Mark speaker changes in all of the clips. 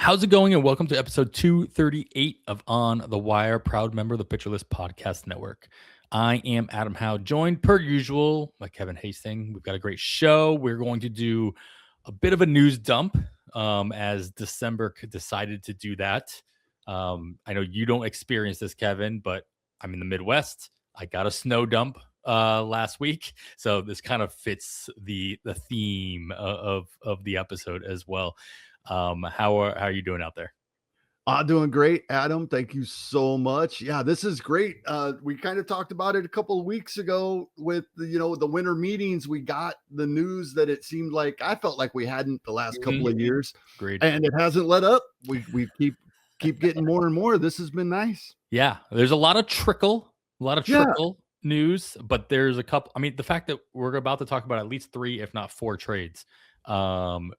Speaker 1: How's it going? And welcome to episode 238 of On the Wire, proud member of the Pitcher List Podcast Network. I am Adam Howe, joined per usual by Kevin Hasting. We've got a great show. We're going to do a bit of a news dump as December decided to do that. I know you don't experience this, Kevin, but I'm in the Midwest. I got a snow dump last week, so this kind of fits the theme of the episode as well. How are you doing out there?
Speaker 2: Doing great, Adam. Thank you so much. Yeah, this is great. We kind of talked about it a couple of weeks ago with the winter meetings. We got the news that it seemed like I felt like we hadn't the last couple of years.
Speaker 1: Great.
Speaker 2: And it hasn't let up. We keep getting more and more. This has been nice.
Speaker 1: Yeah, there's a lot of trickle news, but there's a couple. I mean, the fact that we're about to talk about at least 3, if not 4 trades,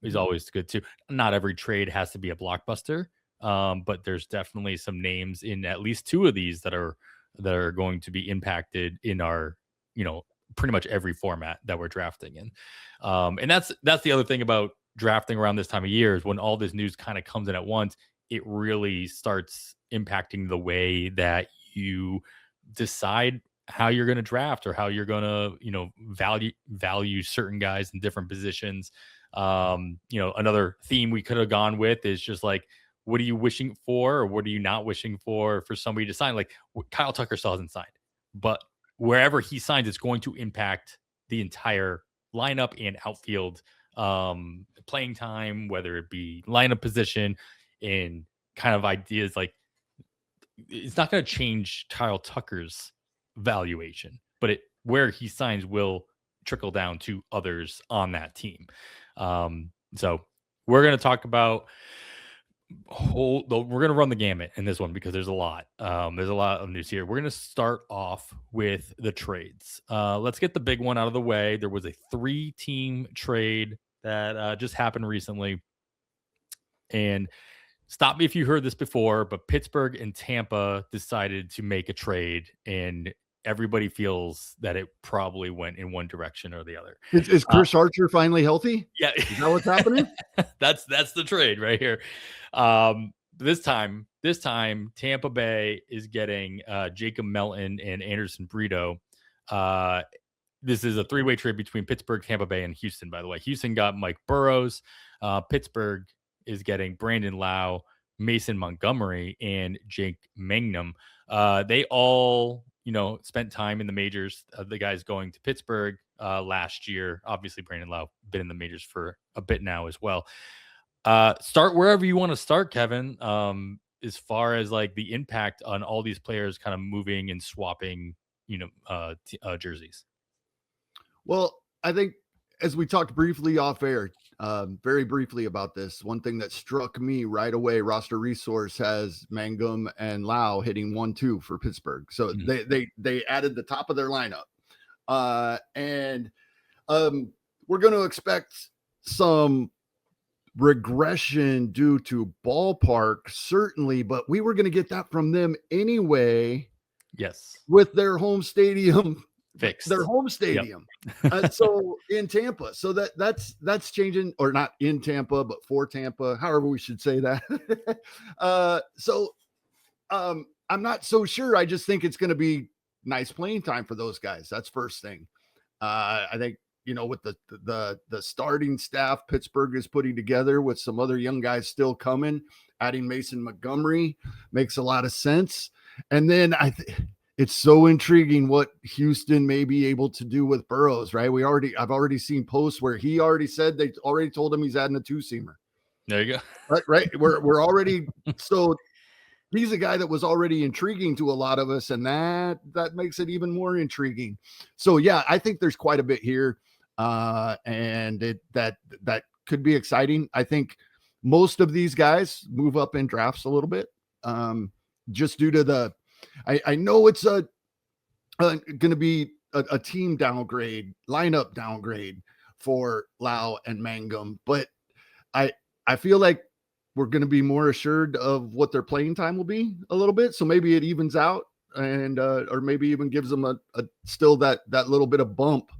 Speaker 1: is always good too. Not every trade has to be a blockbuster, but there's definitely some names in at least 2 of these that are going to be impacted in our, pretty much every format that we're drafting in. And that's the other thing about drafting around this time of year is when all this news kind of comes in at once, it really starts impacting the way that you decide how you're going to draft or how you're going to, value certain guys in different positions. Another theme we could have gone with is just like, what are you wishing for, or what are you not wishing for somebody to sign? Like Kyle Tucker still hasn't signed, but wherever he signs, it's going to impact the entire lineup and outfield playing time, whether it be lineup position and kind of ideas. Like it's not going to change Kyle Tucker's valuation, but where he signs will trickle down to others on that team. So we're going to talk about we're going to run the gamut in this one because there's a lot. There's a lot of news here. We're going to start off with the trades. Let's get the big one out of the way. There was a 3-team trade that just happened recently. And stop me if you heard this before, but Pittsburgh and Tampa decided to make a trade, and everybody feels that it probably went in one direction or the other.
Speaker 2: Is Chris Archer finally healthy?
Speaker 1: Yeah.
Speaker 2: Is that what's happening?
Speaker 1: That's the trade right here. This time, Tampa Bay is getting Jacob Melton and Anderson Brito. This is a 3-way trade between Pittsburgh, Tampa Bay, and Houston, by the way. Houston got Mike Burrows. Pittsburgh is getting Brandon Lau, Mason Montgomery, and Jake Mangum. They all, spent time in the majors. The guys going to Pittsburgh last year. Obviously, Brandon Lau been in the majors for a bit now as well. Start wherever you want to start, Kevin. As far as like the impact on all these players kind of moving and swapping, jerseys.
Speaker 2: Well, I think as we talked briefly off air, very briefly about this, one thing that struck me right away, Roster Resource has Mangum and Lau hitting 1-2 for Pittsburgh. So they added the top of their lineup. And we're going to expect some regression due to ballpark, certainly, but we were going to get that from them anyway.
Speaker 1: Yes.
Speaker 2: With their home stadium
Speaker 1: fixed.
Speaker 2: Their home stadium. Yep. So in Tampa. So that's changing, or not in Tampa, but for Tampa, however we should say that. I'm not so sure. I just think it's going to be nice playing time for those guys. That's first thing. I think, with the starting staff Pittsburgh is putting together with some other young guys still coming, adding Mason Montgomery makes a lot of sense. And then it's so intriguing what Houston may be able to do with Burrows, right? I've already seen posts where he already said they already told him he's adding a 2-seamer.
Speaker 1: There you
Speaker 2: go. Right. We're already so he's a guy that was already intriguing to a lot of us, and that makes it even more intriguing. So yeah, I think there's quite a bit here, and that could be exciting. I think most of these guys move up in drafts a little bit, just due to I know it's going to be a team downgrade, lineup downgrade for Lau and Mangum, but I feel like we're going to be more assured of what their playing time will be a little bit. So maybe it evens out, and or maybe even gives them a still that little bit of bump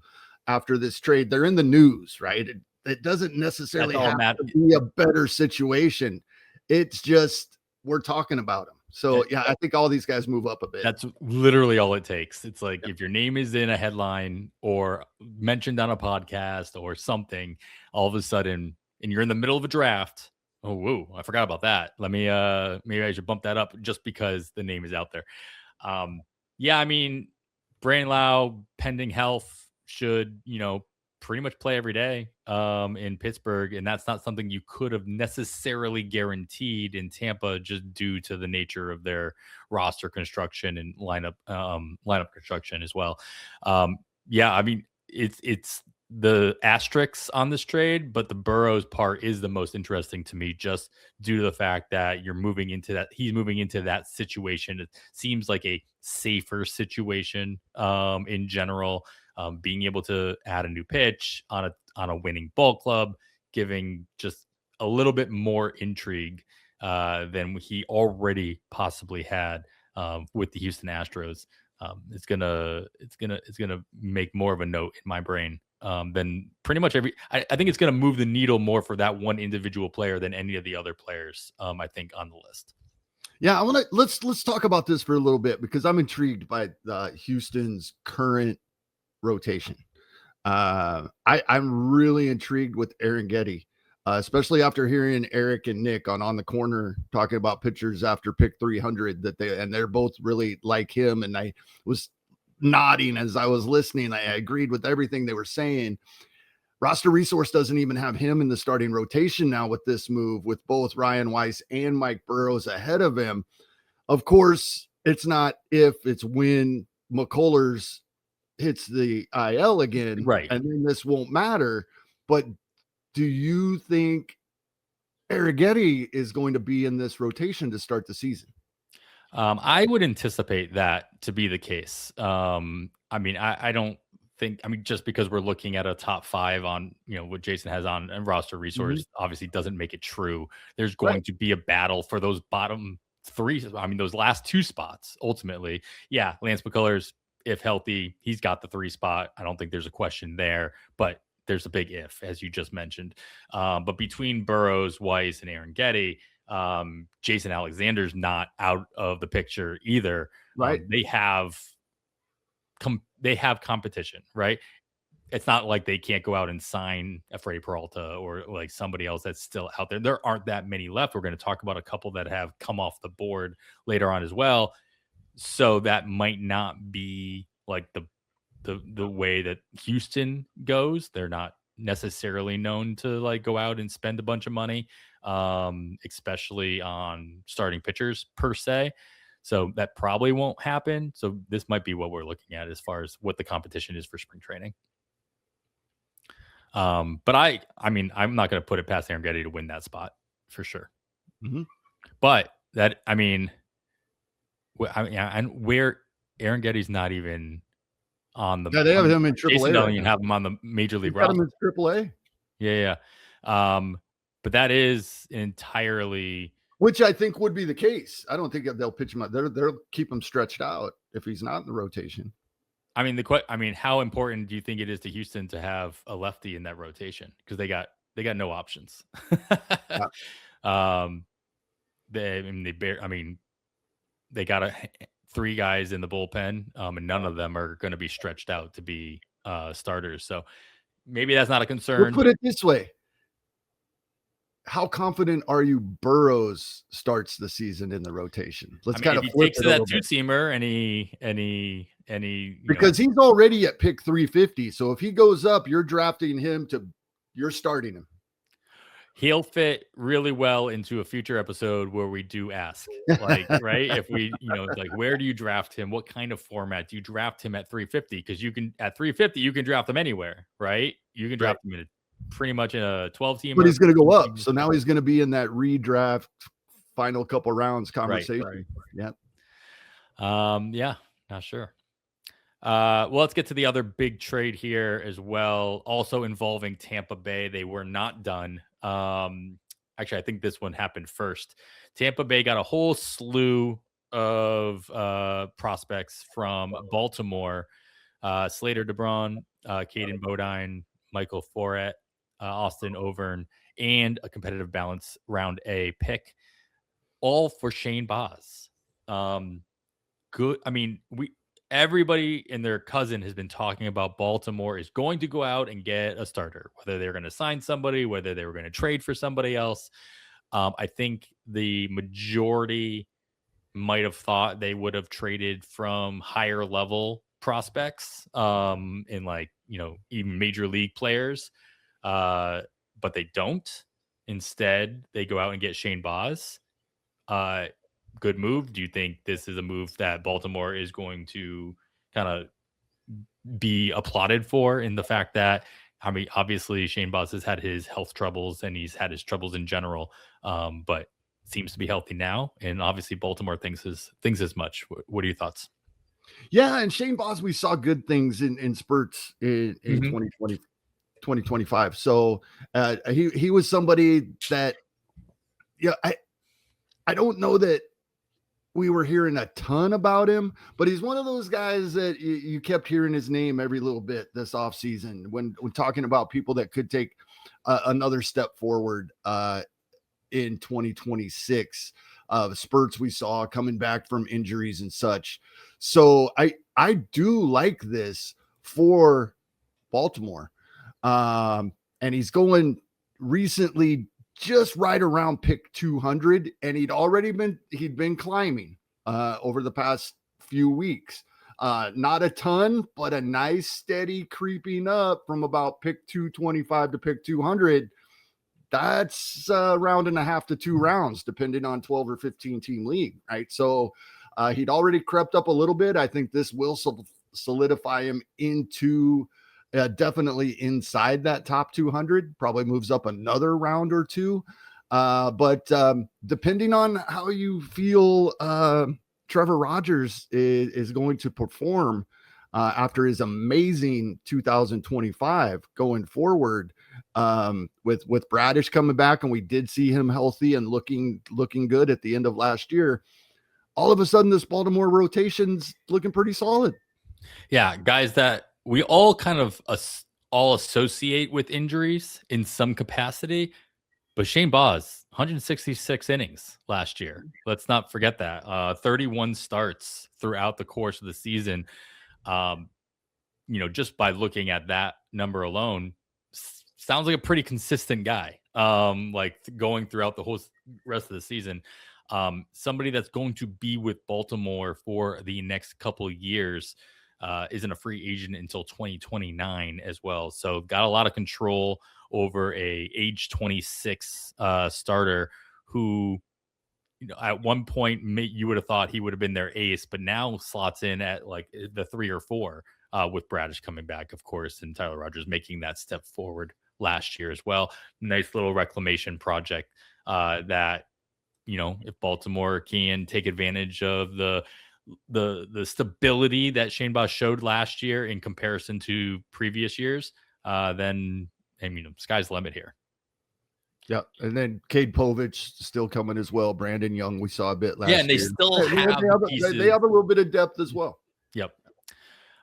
Speaker 2: after this trade. They're in the news, right? It doesn't necessarily have to be a better situation. It's just we're talking about him. So yeah, I think all these guys move up a bit.
Speaker 1: That's literally all it takes. It's like if your name is in a headline or mentioned on a podcast or something, all of a sudden, and you're in the middle of a draft. Oh, whoa, I forgot about that. Let me maybe I should bump that up just because the name is out there. Yeah, I mean, Brain Lau, pending health, should, pretty much play every day in Pittsburgh. And that's not something you could have necessarily guaranteed in Tampa just due to the nature of their roster construction and lineup construction as well. Yeah, I mean, it's the asterisks on this trade, but the Burrows part is the most interesting to me, just due to the fact that he's moving into that situation. It seems like a safer situation in general. Being able to add a new pitch on a winning ball club, giving just a little bit more intrigue than he already possibly had with the Houston Astros. It's gonna make more of a note in my brain than pretty much I think it's gonna move the needle more for that one individual player than any of the other players. I think on the list.
Speaker 2: Yeah, let's talk about this for a little bit because I'm intrigued by Houston's current rotation. I'm really intrigued with Aaron Getty, especially after hearing Eric and Nick on the corner talking about pitchers after pick 300 they're both really like him. And I was nodding as I was listening. I agreed with everything they were saying. Roster Resource doesn't even have him in the starting rotation now with this move, with both Ryan Weiss and Mike Burrows ahead of him. Of course, it's not if, it's when McCullers hits the IL again,
Speaker 1: right?
Speaker 2: And then this won't matter. But do you think Arrighetti is going to be in this rotation to start the season?
Speaker 1: I would anticipate that to be the case. I mean, I don't think, just because we're looking at a top 5 on, what Jason has on and Roster Resource obviously doesn't make it true. There's going to be a battle for those bottom 3. I mean, those last 2 spots ultimately. Yeah, Lance McCullers, if healthy, he's got the 3 spot. I don't think there's a question there, but there's a big if, as you just mentioned. But between Burrows, Weiss, and Aaron Getty, Jason Alexander's not out of the picture either.
Speaker 2: Right.
Speaker 1: They have competition, right? It's not like they can't go out and sign a Freddie Peralta or like somebody else that's still out there. There aren't that many left. We're going to talk about a couple that have come off the board later on as well. So that might not be like the way that Houston goes. They're not necessarily known to like go out and spend a bunch of money, especially on starting pitchers per se. So that probably won't happen. So this might be what we're looking at as far as what the competition is for spring training. But I mean, I'm not going to put it past Aaron Getty to win that spot for sure. But that, and where Aaron Getty's not even on the,
Speaker 2: they have him in AAA.
Speaker 1: Jason don't even have him on the major league roster.
Speaker 2: Him in AAA.
Speaker 1: Yeah. But that is entirely,
Speaker 2: which I think would be the case. I don't think they'll pitch him out. They'll keep him stretched out if he's not in the rotation.
Speaker 1: I mean, how important do you think it is to Houston to have a lefty in that rotation? Because they got no options. They got 3 guys in the bullpen, and none of them are going to be stretched out to be starters. So maybe that's not a concern.
Speaker 2: We'll put it this way. How confident are you Burrows starts the season in the rotation? Let's kind of flip
Speaker 1: it to that 2-seamer any
Speaker 2: because he's already at pick 350. So if he goes up, you're drafting him you're starting him.
Speaker 1: He'll fit really well into a future episode where we do ask, like, right? If we, like, where do you draft him? What kind of format do you draft him at 350? Because at 350, you can draft him anywhere, right? You can draft him pretty much in a 12-team.
Speaker 2: But he's going to go up. So now he's going to be in that redraft final couple rounds conversation.
Speaker 1: Right.
Speaker 2: Yeah.
Speaker 1: Yeah, not sure. Well, let's get to the other big trade here as well, also involving Tampa Bay. They were not done. Actually, I think this one happened first. Tampa Bay got a whole slew of prospects from Baltimore. Slater DeBron, Caden Bodine, Michael Foret, Austin Overn, and a competitive balance round A pick. all for Shane Baz. Good. I mean, everybody and their cousin has been talking about Baltimore is going to go out and get a starter, whether they're going to sign somebody, whether they were going to trade for somebody else. I think the majority might have thought they would have traded from higher level prospects, in like, even major league players. But they don't. Instead, they go out and get Shane Baz. Good move. Do you think this is a move that Baltimore is going to kind of be applauded for, in the fact that, I mean, obviously Shane Baz has had his health troubles and he's had his troubles in general, but seems to be healthy now, and obviously Baltimore thinks as much. What are your thoughts?
Speaker 2: Yeah, and Shane Baz, we saw good things in spurts in 2020, 2025. So he was somebody that, yeah, I don't know that we were hearing a ton about him, but he's one of those guys that you kept hearing his name every little bit this offseason when talking about people that could take another step forward in 2026. Spurts we saw coming back from injuries and such. So I do like this for Baltimore. And he's going recently just right around pick 200, and he'd been climbing over the past few weeks. Not a ton, but a nice steady creeping up from about pick 225 to pick 200. That's a round and a half to 2 rounds, depending on 12 or 15 team league, right? So he'd already crept up a little bit. I think this will solidify him into definitely inside that top 200, probably moves up another round or two. But depending on how you feel Trevor Rogers is going to perform after his amazing 2025 going forward, with Bradish coming back, and we did see him healthy and looking good at the end of last year. All of a sudden, this Baltimore rotation's looking pretty solid.
Speaker 1: Yeah, guys that we all kind of all associate with injuries in some capacity. But Shane Baz, 166 innings last year. Let's not forget that. 31 starts throughout the course of the season. Just by looking at that number alone, sounds like a pretty consistent guy. Like going throughout the whole rest of the season. Somebody that's going to be with Baltimore for the next couple of years. Isn't a free agent until 2029 as well. So got a lot of control over a age 26 starter who, at one point you would have thought he would have been their ace, but now slots in at like the 3 or 4 with Bradish coming back, of course, and Tyler Rogers making that step forward last year as well. Nice little reclamation project that, if Baltimore can take advantage of the stability that Shane Baz showed last year in comparison to previous years, then, sky's the limit here.
Speaker 2: Yeah, and then Cade Povich still coming as well. Brandon Young, we saw a bit last year.
Speaker 1: Yeah, and they still
Speaker 2: they have a little bit of depth as well.
Speaker 1: Yep.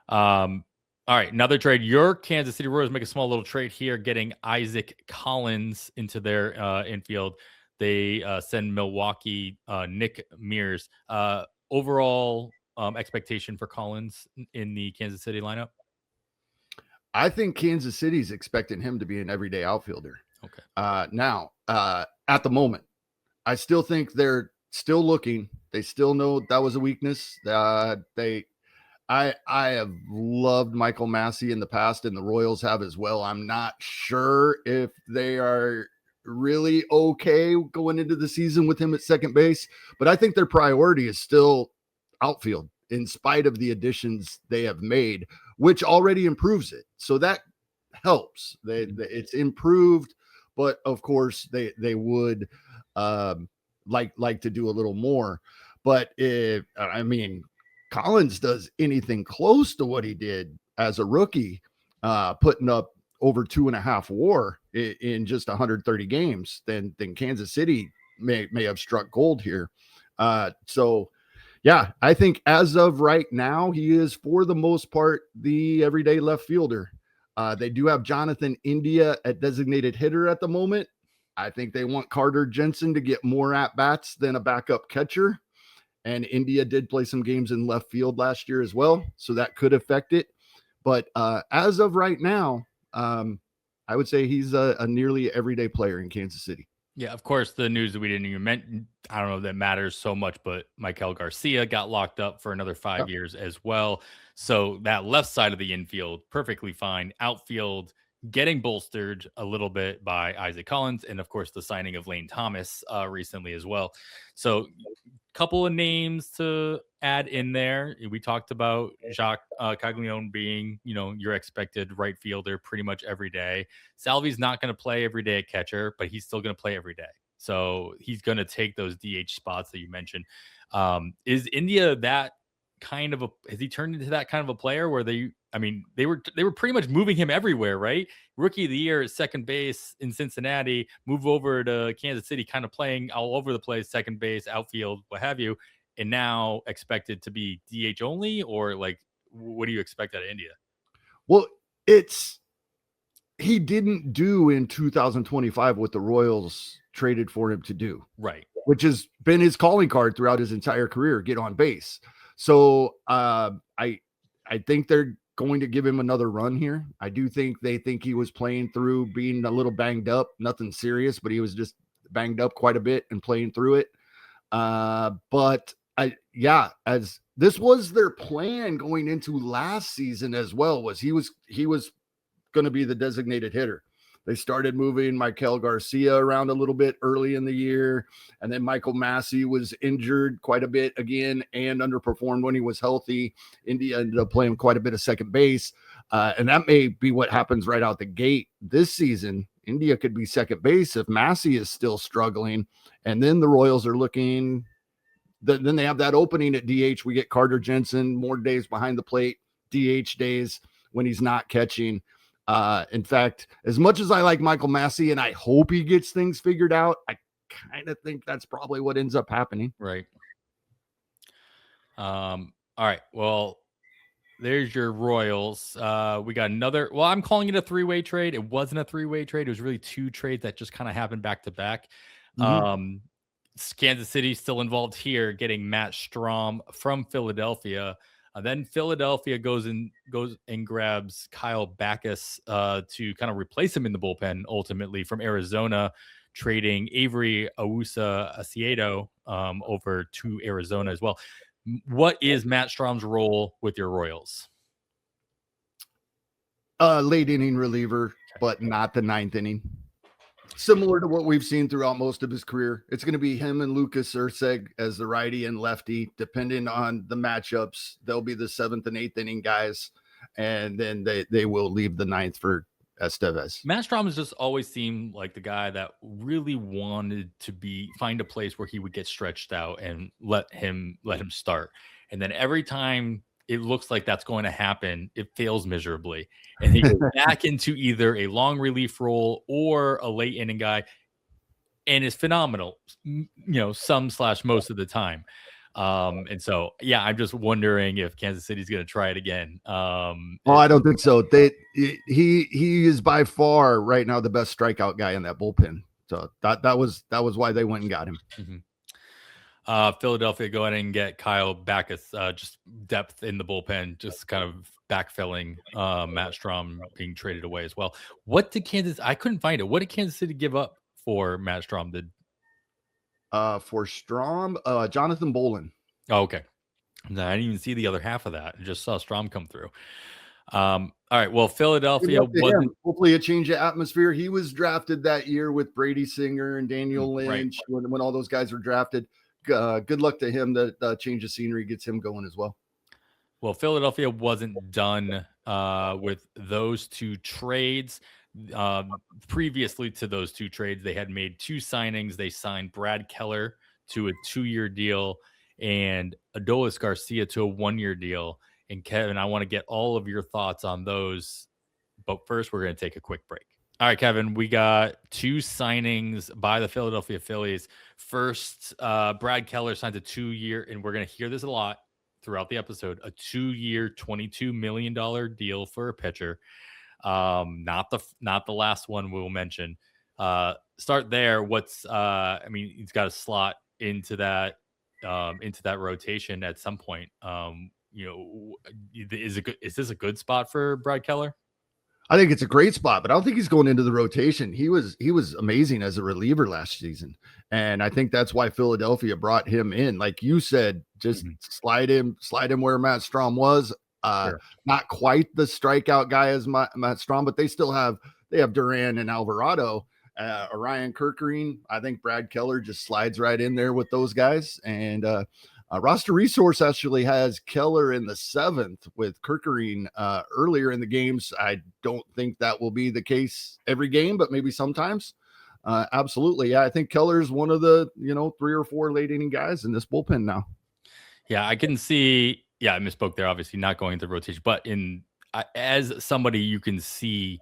Speaker 1: All right, another trade. Your Kansas City Royals make a small little trade here, getting Isaac Collins into their infield. They send Milwaukee Nick Mears. Overall expectation for Collins in the Kansas City lineup?
Speaker 2: I think Kansas City's expecting him to be an everyday outfielder.
Speaker 1: Okay.
Speaker 2: Now, at the moment, I still think they're still looking. They still know that was a weakness. I have loved Michael Massey in the past, and the Royals have as well. I'm not sure if they are really okay going into the season with him at second base, but I think their priority is still outfield in spite of the additions they have made, which already improves it. So that helps. It's improved, but of course they would like to do a little more. But Collins does anything close to what he did as a rookie, putting up over 2.5 WAR in just 130 games, then Kansas City may have struck gold here. So yeah, I think as of right now, he is for the most part the everyday left fielder. They do have Jonathan India at designated hitter at the moment. I think they want Carter Jensen to get more at-bats than a backup catcher. And India did play some games in left field last year as well, so that could affect it. But as of right now, I would say he's a nearly everyday player in Kansas City.
Speaker 1: Yeah, of course, the news that we didn't even mention, I don't know if that matters so much, but Michael Garcia got locked up for another 5 years as well. So that left side of the infield, perfectly fine. Outfield, getting bolstered a little bit by Isaac Collins, and of course, the signing of Lane Thomas recently as well. So couple of names to add in there. We talked about Jacques Caglione being, your expected right fielder pretty much every day. Salvi's not going to play every day at catcher, but he's still going to play every day. So he's going to take those DH spots that you mentioned. Is India that kind of has he turned into that kind of a player where they were pretty much moving him everywhere, right? Rookie of the year at second base in Cincinnati, move over to Kansas City, kind of playing all over the place, second base, outfield, what have you, and now expected to be DH only, or like, what do you expect out of India?
Speaker 2: Well, he didn't do in 2025 what the Royals traded for him to do,
Speaker 1: right?
Speaker 2: Which has been his calling card throughout his entire career: get on base. So I think they're going to give him another run here. I do think they think he was playing through being a little banged up, nothing serious, but he was just banged up quite a bit and playing through it. But as this was their plan going into last season as well, was he was going to be the designated hitter. They started moving Michael Garcia around a little bit early in the year. And then Michael Massey was injured quite a bit again and underperformed when he was healthy. India ended up playing quite a bit of second base. And that may be what happens right out the gate this season. India could be second base if Massey is still struggling. And then the Royals are looking, then they have that opening at DH. We get Carter Jensen, more days behind the plate, DH days when he's not catching. In fact, as much as I like Michael Massey and I hope he gets things figured out, I kind of think that's probably what ends up happening.
Speaker 1: Right. All right. Well, there's your Royals. We got another. Well, I'm calling it a three-way trade. It wasn't a three-way trade. It was really two trades that just kind of happened back to back. Kansas City still involved here, getting Matt Strahm from Philadelphia. Then Philadelphia goes and grabs Kyle Backus to kind of replace him in the bullpen, ultimately from Arizona, trading Avery Awusa-Asiedo over to Arizona as well. What is Matt Strahm's role with your Royals?
Speaker 2: Late inning reliever, but not the ninth inning. Similar to what we've seen throughout most of his career. It's going to be him and Lucas Erceg as the righty and lefty, depending on the matchups. They'll be the seventh and eighth inning guys, and then they will leave the ninth for Estevez.
Speaker 1: Matt Strahm has just always seemed like the guy that really wanted to find a place where he would get stretched out and let him start. And then every time it looks like that's going to happen, it fails miserably. And he goes back into either a long relief role or a late inning guy, and is phenomenal, most of the time. And so, yeah, I'm just wondering if Kansas City's going to try it again.
Speaker 2: I don't think so. He is by far right now the best strikeout guy in that bullpen. So that was why they went and got him.
Speaker 1: Mm-hmm. Philadelphia go ahead and get Kyle Backus, just depth in the bullpen, just kind of backfilling Matt Strahm being traded away as well. What did I couldn't find it. What did Kansas City give up for Matt Strahm?
Speaker 2: For Strahm, Jonathan Bolin.
Speaker 1: Oh, okay. No, I didn't even see the other half of that. I just saw Strahm come through. All right. Well, Philadelphia wasn't.
Speaker 2: Hopefully a change of atmosphere. He was drafted that year with Brady Singer and Daniel Lynch when all those guys were drafted. Good luck to him. That change of scenery gets him going as well.
Speaker 1: Well, Philadelphia wasn't done with those two trades. Previously to those two trades, they had made two signings. They signed Brad Keller to a 2-year deal and Adolis Garcia to a 1-year deal. And Kevin, I want to get all of your thoughts on those. But first, we're going to take a quick break. All right, Kevin, we got two signings by the Philadelphia Phillies. First, Brad Keller signed a 2-year, and we're going to hear this a lot throughout the episode, a 2-year, $22 million deal for a pitcher. Not the last one we'll mention, Start there. What's I mean, he's got a slot into that rotation at some point. Is this a good spot for Brad Keller?
Speaker 2: I think it's a great spot, but I don't think he's going into the rotation. He was amazing as a reliever last season, and I think that's why Philadelphia brought him in. Like you said, just slide him where Matt Strahm was. Sure. Not quite the strikeout guy as Matt Strahm, but they have Duran and Alvarado. Orion Kerkering. I think Brad Keller just slides right in there with those guys, and Roster Resource actually has Keller in the 7th with Kerkering earlier in the games. I don't think that will be the case every game, but maybe sometimes. Absolutely. Yeah, I think Keller's one of the, 3 or 4 late inning guys in this bullpen now.
Speaker 1: Yeah, I can see. Yeah, I misspoke there, obviously not going into rotation, but as somebody you can see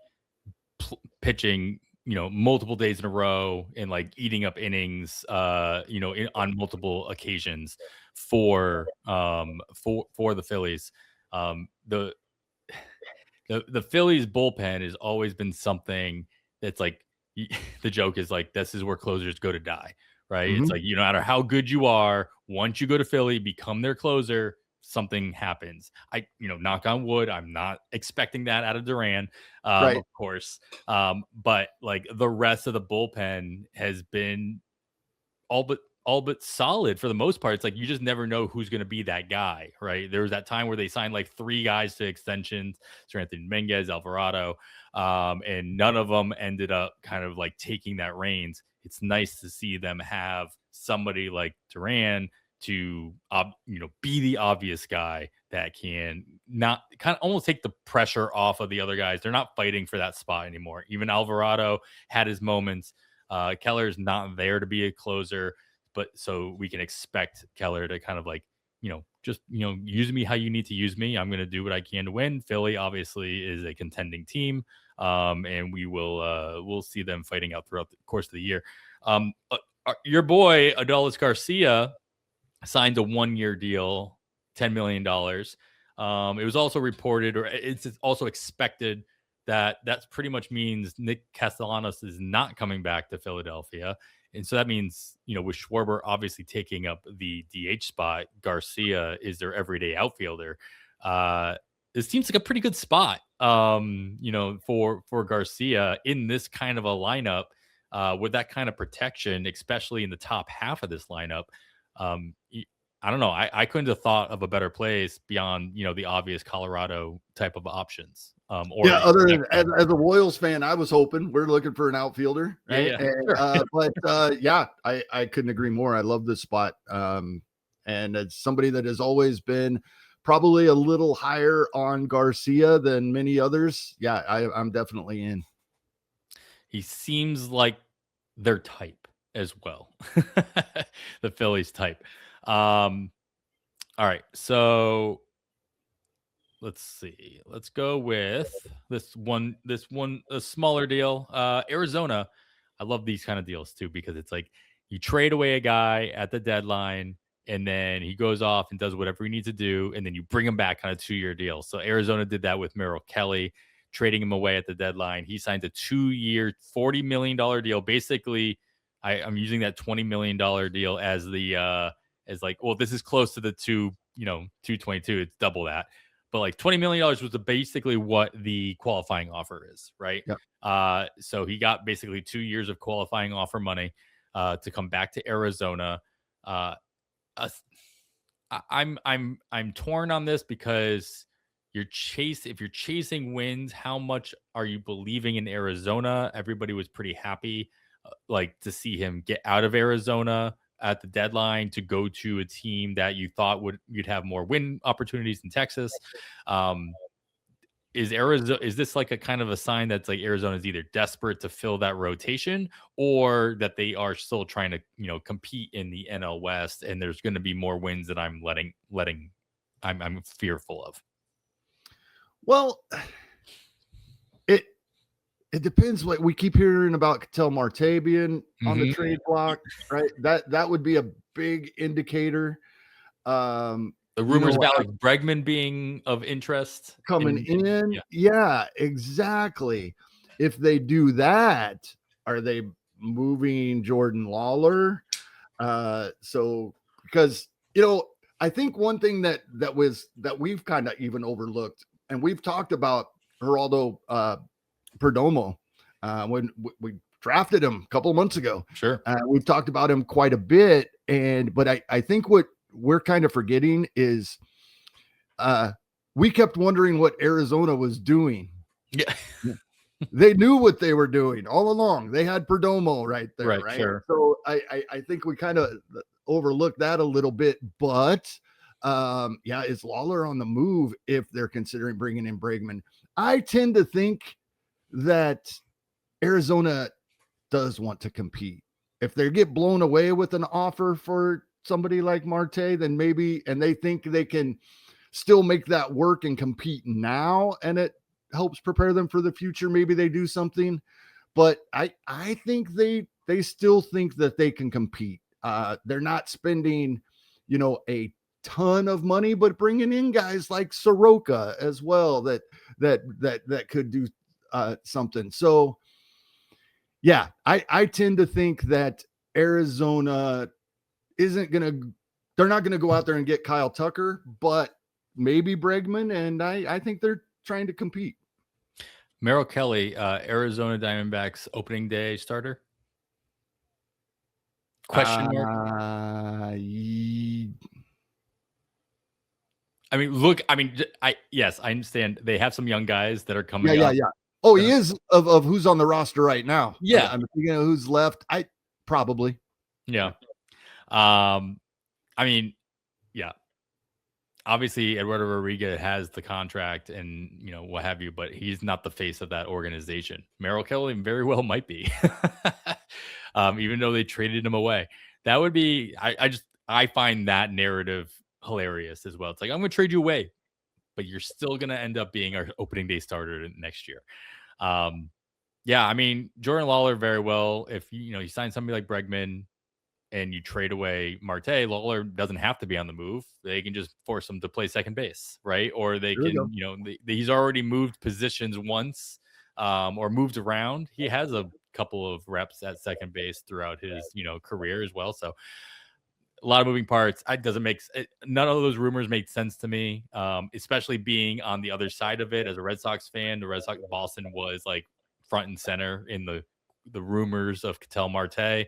Speaker 1: pitching, multiple days in a row and like eating up innings, on multiple occasions for the Phillies. The Phillies bullpen has always been something that's like, the joke is like, this is where closers go to die, right? It's like, no matter how good you are, once you go to Philly, become their closer, something happens. Knock on wood, I'm not expecting that out of Duran, right, of course. But like the rest of the bullpen has been all but solid for the most part. It's like you just never know who's going to be that guy, right? There was that time where they signed like 3 guys to extensions, Sir Anthony Dominguez, Alvarado, and none of them ended up kind of like taking that reins. It's nice to see them have somebody like Duran to be the obvious guy that can not kind of almost take the pressure off of the other guys. They're not fighting for that spot anymore. Even Alvarado had his moments. Keller's not there to be a closer, but so we can expect Keller to kind of like, just, use me how you need to use me. I'm going to do what I can to win. Philly obviously is a contending team. And we'll see them fighting out throughout the course of the year. Your boy, Adolis Garcia, signed a 1-year deal, $10 million. It was also reported, or it's also expected, that pretty much means Nick Castellanos is not coming back to Philadelphia. And so that means, with Schwarber obviously taking up the DH spot, Garcia is their everyday outfielder. This seems like a pretty good spot, for Garcia in this kind of a lineup, with that kind of protection, especially in the top half of this lineup. I don't know. I couldn't have thought of a better place beyond, the obvious Colorado type of options.
Speaker 2: Other than as a Royals fan, I was hoping we're looking for an outfielder, right? Yeah. And, but I couldn't agree more. I love this spot. And it's somebody that has always been probably a little higher on Garcia than many others. Yeah, I'm definitely in.
Speaker 1: He seems like their type as well. The Phillies type. All right, so let's see. Let's go with this one, a smaller deal. Arizona. I love these kind of deals too, because it's like you trade away a guy at the deadline and then he goes off and does whatever he needs to do, and then you bring him back on a 2-year deal. So Arizona did that with Merrill Kelly, trading him away at the deadline. He signed a 2-year, $40 million deal. Basically, I'm using that $20 million deal as the as like, well, this is close to the 222. It's double that. But like $20 million was basically what the qualifying offer is, right? Yep. So he got basically 2 years of qualifying offer money to come back to Arizona. I'm torn on this, because if you're chasing wins, how much are you believing in Arizona? Everybody was pretty happy to see him get out of Arizona at the deadline to go to a team that you thought you'd have more win opportunities in Texas. Is this like a kind of a sign that's like Arizona is either desperate to fill that rotation, or that they are still trying to, compete in the NL West, and there's going to be more wins that I'm I'm fearful of?
Speaker 2: Well, it depends. Like, we keep hearing about Ketel Marte being on the trade block, right? That would be a big indicator.
Speaker 1: The rumors about like Bregman being of interest
Speaker 2: coming in. Yeah, exactly. If they do that, Are they moving Jordan Lawler? So because I think one thing that we've kind of even overlooked, and we've talked about Geraldo Perdomo when we drafted him a couple of months ago.
Speaker 1: Sure.
Speaker 2: We've talked about him quite a bit, but I think what we're kind of forgetting is we kept wondering what Arizona was doing.
Speaker 1: Yeah.
Speaker 2: They knew what they were doing all along. They had Perdomo right there, right?
Speaker 1: Sure.
Speaker 2: So I think we kind of overlooked that a little bit, but is Lawler on the move if they're considering bringing in Bregman? I tend to think that Arizona does want to compete. If they get blown away with an offer for somebody like Marte, then maybe, and they think they can still make that work and compete now, and it helps prepare them for the future, maybe they do something. But I think they still think that they can compete. They're not spending, a ton of money, but bringing in guys like Soroka as well that could do something. So yeah, I tend to think that Arizona they're not gonna go out there and get Kyle Tucker, but maybe Bregman, and I think they're trying to compete.
Speaker 1: Merrill Kelly, Arizona Diamondbacks opening day starter? Question mark.
Speaker 2: I
Speaker 1: Yes, I understand they have some young guys that are coming
Speaker 2: yeah,
Speaker 1: up.
Speaker 2: yeah. Oh, he is of who's on the roster right now.
Speaker 1: Yeah.
Speaker 2: I'm thinking of who's left. Probably.
Speaker 1: Yeah. Yeah. Obviously, Eduardo Rodriguez has the contract and what have you, but he's not the face of that organization. Merrill Kelly very well might be, even though they traded him away. That would be. I find that narrative hilarious as well. It's like, I'm going to trade you away, but you're still going to end up being our opening day starter next year. Jordan Lawler very well. If you sign somebody like Bregman and you trade away Marte, Lawler doesn't have to be on the move. They can just force him to play second base, right? Or they can, he's already moved positions once or moved around. He has a couple of reps at second base throughout his, career as well. So a lot of moving parts. None of those rumors made sense to me, especially being on the other side of it as a Red Sox fan. The Red Sox Boston was like front and center in the rumors of Ketel Marte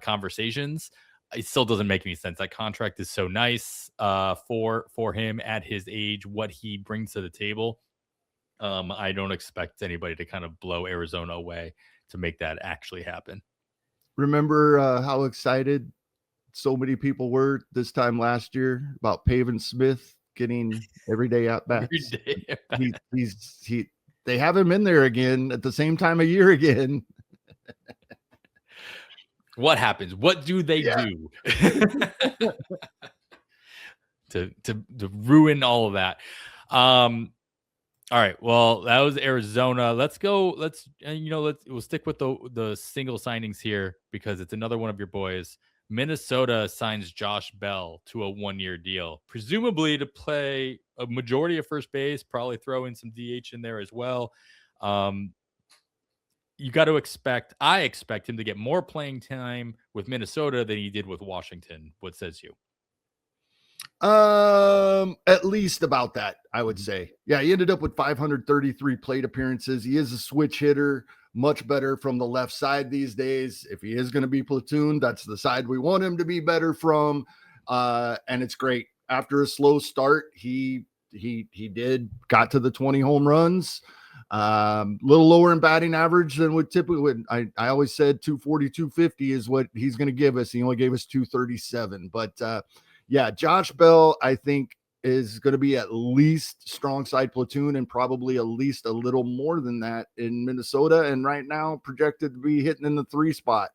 Speaker 1: conversations. It still doesn't make any sense. That contract is so nice for him at his age, what he brings to the table. I don't expect anybody to kind of blow Arizona away to make that actually happen.
Speaker 2: Remember how excited so many people were this time last year about Pavin Smith getting everyday at bats. They have him in there again at the same time of year again.
Speaker 1: What happens? What do they do to ruin all of that? All right. Well, that was Arizona. Let's go. We'll stick with the single signings here because it's another one of your boys. Minnesota signs Josh Bell to a 1-year deal, presumably to play a majority of first base, probably throw in some DH in there as well. You got to I expect him to get more playing time with Minnesota than he did with Washington. What says you?
Speaker 2: At least about that, I would say. Yeah, he ended up with 533 plate appearances. He is a switch hitter, much better from the left side these days. If he is going to be platooned, that's the side we want him to be better from. And it's great. After a slow start, he got to the 20 home runs. Little lower in batting average than would typically. I always said 240, 250 is what he's going to give us. He only gave us 237, but Josh Bell, I think, is going to be at least strong side platoon and probably at least a little more than that in Minnesota. And right now projected to be hitting in the 3 spot.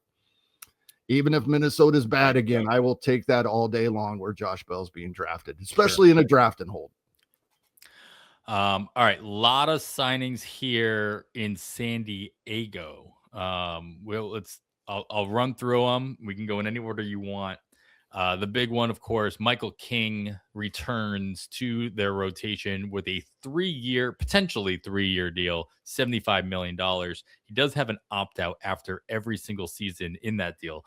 Speaker 2: Even if Minnesota's bad again, I will take that all day long where Josh Bell's being drafted, especially in a draft and hold.
Speaker 1: All right. A lot of signings here in San Diego. I'll run through them. We can go in any order you want. The big one, of course, Michael King returns to their rotation with a potentially 3-year deal, $75 million. He does have an opt out after every single season in that deal.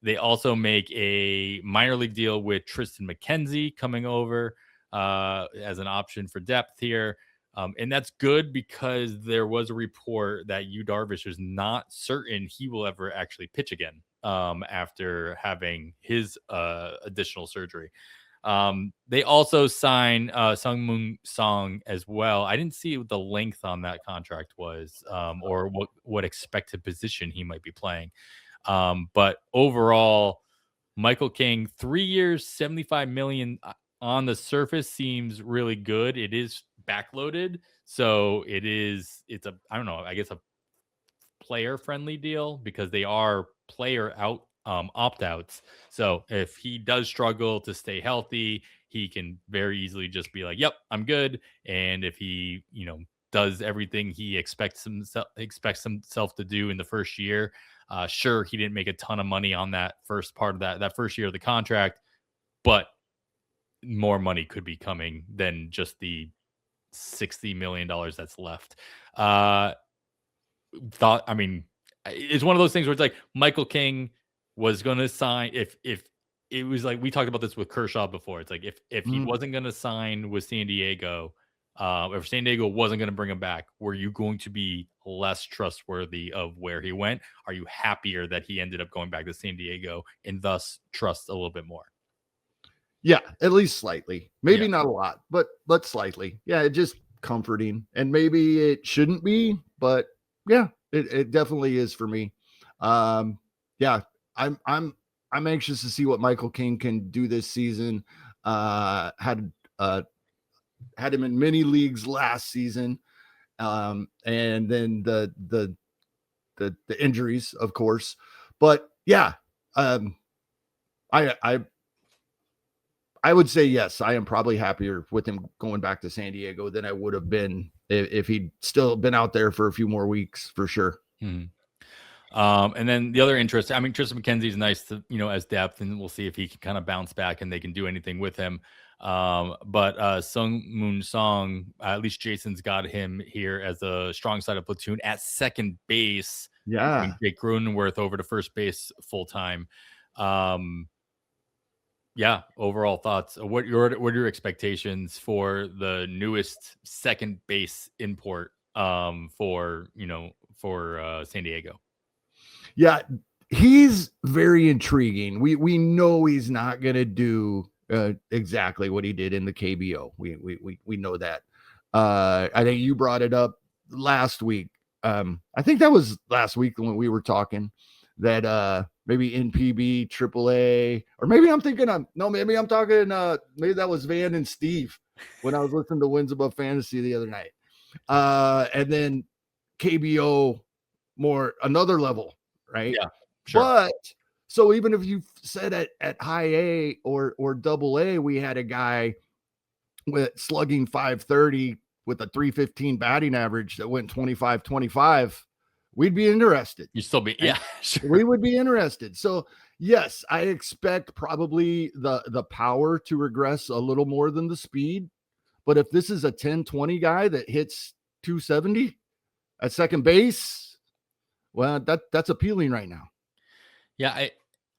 Speaker 1: They also make a minor league deal with Tristan McKenzie coming over as an option for depth here. And that's good because there was a report that Yu Darvish is not certain he will ever actually pitch again after having his additional surgery. They also signed Sung Moon Song as well. I didn't see what the length on that contract was or what expected position he might be playing. But overall, Michael King, 3 years, 75 million on the surface seems really good. It is backloaded, so it's a, I don't know, I guess a player friendly deal because they are player out opt outs. So if he does struggle to stay healthy, he can very easily just be like, "Yep, I'm good." And if he, does everything he expects himself to do in the first year, sure, he didn't make a ton of money on that first part of that first year of the contract, but more money could be coming than just the $60 million that's left. I mean, it's one of those things where it's like Michael King was going to sign if it was like we talked about this with Kershaw before. It's like if he wasn't going to sign with San Diego, if San Diego wasn't going to bring him back, were you going to be less trustworthy of where he went? Are you happier that he ended up going back to San Diego and thus trust a little bit more?
Speaker 2: Yeah, at least slightly. Maybe
Speaker 1: Yeah.
Speaker 2: not a lot, but slightly. Yeah, it just comforting. And maybe it shouldn't be, but yeah, it definitely is for me. Yeah, I'm anxious to see what Michael King can do this season. Had him in many leagues last season. And then the injuries, of course. But yeah, I would say yes. I am probably happier with him going back to San Diego than I would have been if he'd still been out there for a few more weeks, for sure.
Speaker 1: And then the other interest, I mean, Tristan McKenzie is nice to, as depth, and we'll see if he can kind of bounce back and they can do anything with him. But Sung Moon Song, at least Jason's got him here as a strong side of platoon at second base.
Speaker 2: Yeah.
Speaker 1: Jake Cronenworth over to first base full time. Yeah, overall thoughts. What are your expectations for the newest second base import for San Diego?
Speaker 2: Yeah, he's very intriguing. We know he's not going to do exactly what he did in the KBO. We know that. I think you brought it up last week. I think that was last week when we were talking that maybe NPB, AAA, or maybe I'm thinking maybe I'm talking maybe that was Van and Steve when I was listening to Wins Above Fantasy the other night. And then KBO more another level, right?
Speaker 1: Yeah, sure.
Speaker 2: But so even if you said at high A or double A, we had a guy with slugging 530 with a 315 batting average that went 25-25, we'd be interested.
Speaker 1: You still be, yeah, sure.
Speaker 2: We would be interested. So yes, I expect probably the power to regress a little more than the speed. But if this is a 10-20 guy that hits 270 at second base, well, that's appealing right now.
Speaker 1: Yeah,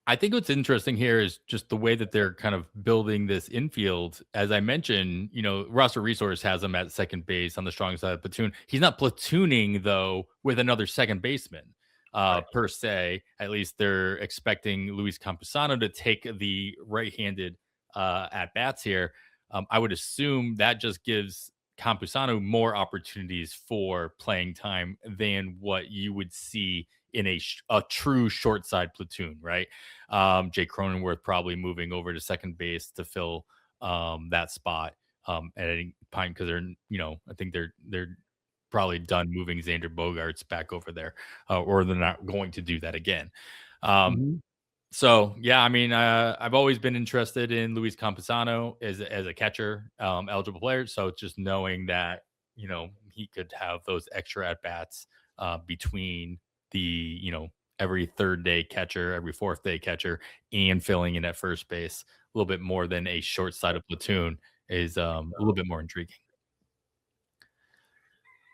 Speaker 1: I think what's interesting here is just the way that they're kind of building this infield. As I mentioned, Roster Resource has him at second base on the strong side of platoon. He's not platooning though with another second baseman per se. At least they're expecting Luis Campusano to take the right-handed at bats here. I would assume that just gives Campusano more opportunities for playing time than what you would see in a true short side platoon, right? Jake Cronenworth probably moving over to second base to fill that spot at any point because I think they're probably done moving Xander Bogaerts back over there, or they're not going to do that again. So yeah, I mean, I've always been interested in Luis Campusano as a catcher, eligible player. So just knowing that he could have those extra at bats between the every third day catcher, every fourth day catcher, and filling in at first base. A little bit more than a short side of platoon is a little bit more intriguing.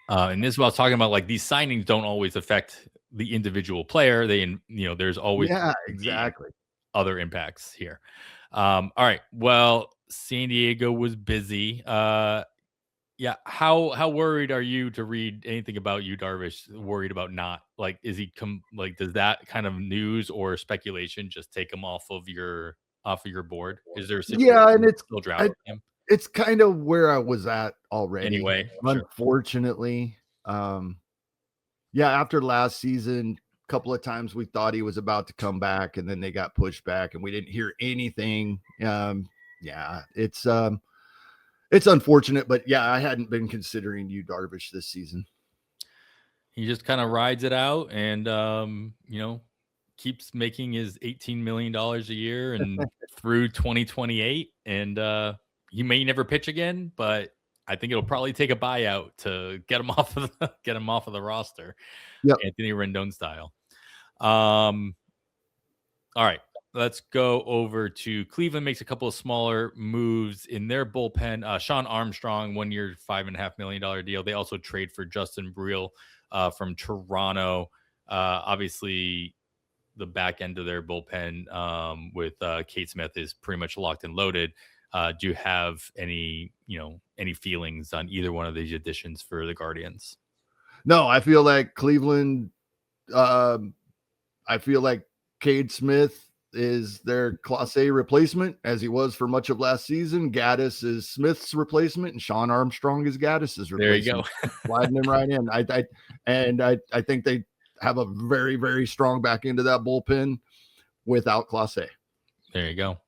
Speaker 1: And this is what I was talking about. Like these signings don't always affect the individual player. There's always
Speaker 2: Yeah,
Speaker 1: going to be
Speaker 2: exactly.
Speaker 1: other impacts here. All right. Well, San Diego was busy. Yeah. How worried are you to read anything about you, Darvish? Worried about not like is he like does that kind of news or speculation just take him off of your board? Is there a situation
Speaker 2: Yeah, and
Speaker 1: still drafting him
Speaker 2: it's kind of where I was at already.
Speaker 1: anyway? Sure.
Speaker 2: Unfortunately, yeah, after last season, a couple of times we thought he was about to come back, and then they got pushed back, and we didn't hear anything. Yeah, it's unfortunate, but yeah, I hadn't been considering you, Darvish, this season.
Speaker 1: He just kind of rides it out and keeps making his $18 million a year and through 2028. And he may never pitch again, but I think it'll probably take a buyout to get him off of the roster.
Speaker 2: Yep.
Speaker 1: Anthony Rendon style. All right. Let's go over to Cleveland. Makes a couple of smaller moves in their bullpen. Sean Armstrong, 1 year, $5.5 million deal. They also trade for Justin Brill from Toronto. Obviously, the back end of their bullpen with Kate Smith is pretty much locked and loaded. Do you have any feelings on either one of these additions for the Guardians?
Speaker 2: No, I feel like Cleveland. I feel like Cade Smith is their Class A replacement, as he was for much of last season. Gaddis is Smith's replacement, and Sean Armstrong is Gaddis's replacement.
Speaker 1: There you go.
Speaker 2: Sliding him right in. I think they have a very, very strong back end of that bullpen without Class A.
Speaker 1: There you go.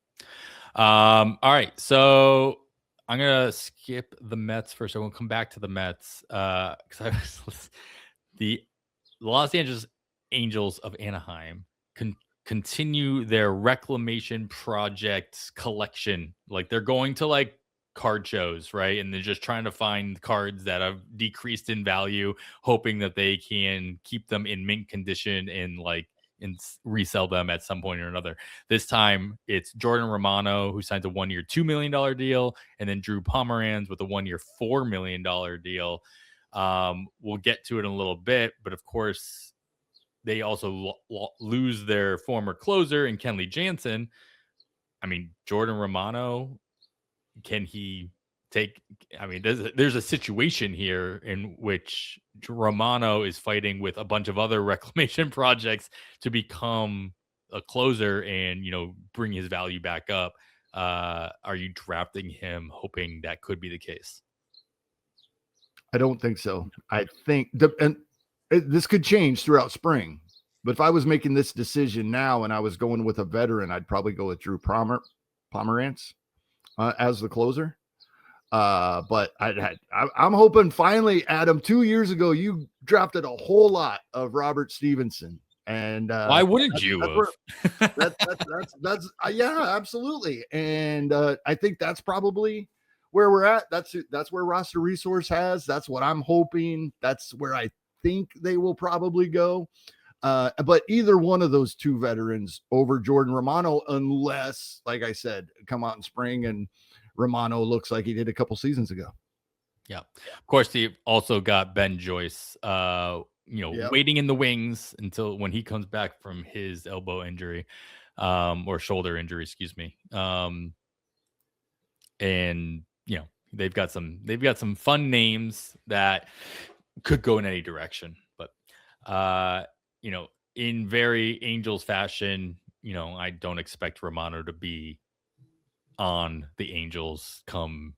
Speaker 1: All right. So I'm going to skip the Mets first. I will come back to the Mets because the Los Angeles Angels of Anaheim continue their reclamation project collection. Like they're going to like card shows, right? And they're just trying to find cards that have decreased in value, hoping that they can keep them in mint condition and resell them at some point or another. This time it's Jordan Romano who signs a 1 year, $2 million deal, and then Drew Pomeranz with a 1 year, $4 million deal. We'll get to it in a little bit, but of course they also lose their former closer in Kenley Jansen. I mean, Jordan Romano, can he take? I mean, there's a situation here in which Romano is fighting with a bunch of other reclamation projects to become a closer and bring his value back up. Are you drafting him hoping that could be the case?
Speaker 2: I don't think so. I think this could change throughout spring, but if I was making this decision now and I was going with a veteran, I'd probably go with Drew Pomeranz as the closer. But I'm hoping finally, Adam, 2 years ago, you drafted a whole lot of Robert Stevenson. And
Speaker 1: why wouldn't you?
Speaker 2: That's yeah, absolutely. And I think that's probably where we're at. That's where Roster Resource has. That's what I'm hoping. That's where I think they will probably go. But either one of those two veterans over Jordan Romano, unless, like I said, come out in spring and Romano looks like he did a couple seasons ago.
Speaker 1: Yeah. Of course, they also got Ben Joyce, waiting in the wings until when he comes back from his elbow injury, or shoulder injury, excuse me. And they've got some fun names that could go in any direction, but in very Angels fashion, I don't expect Romano to be on the Angels come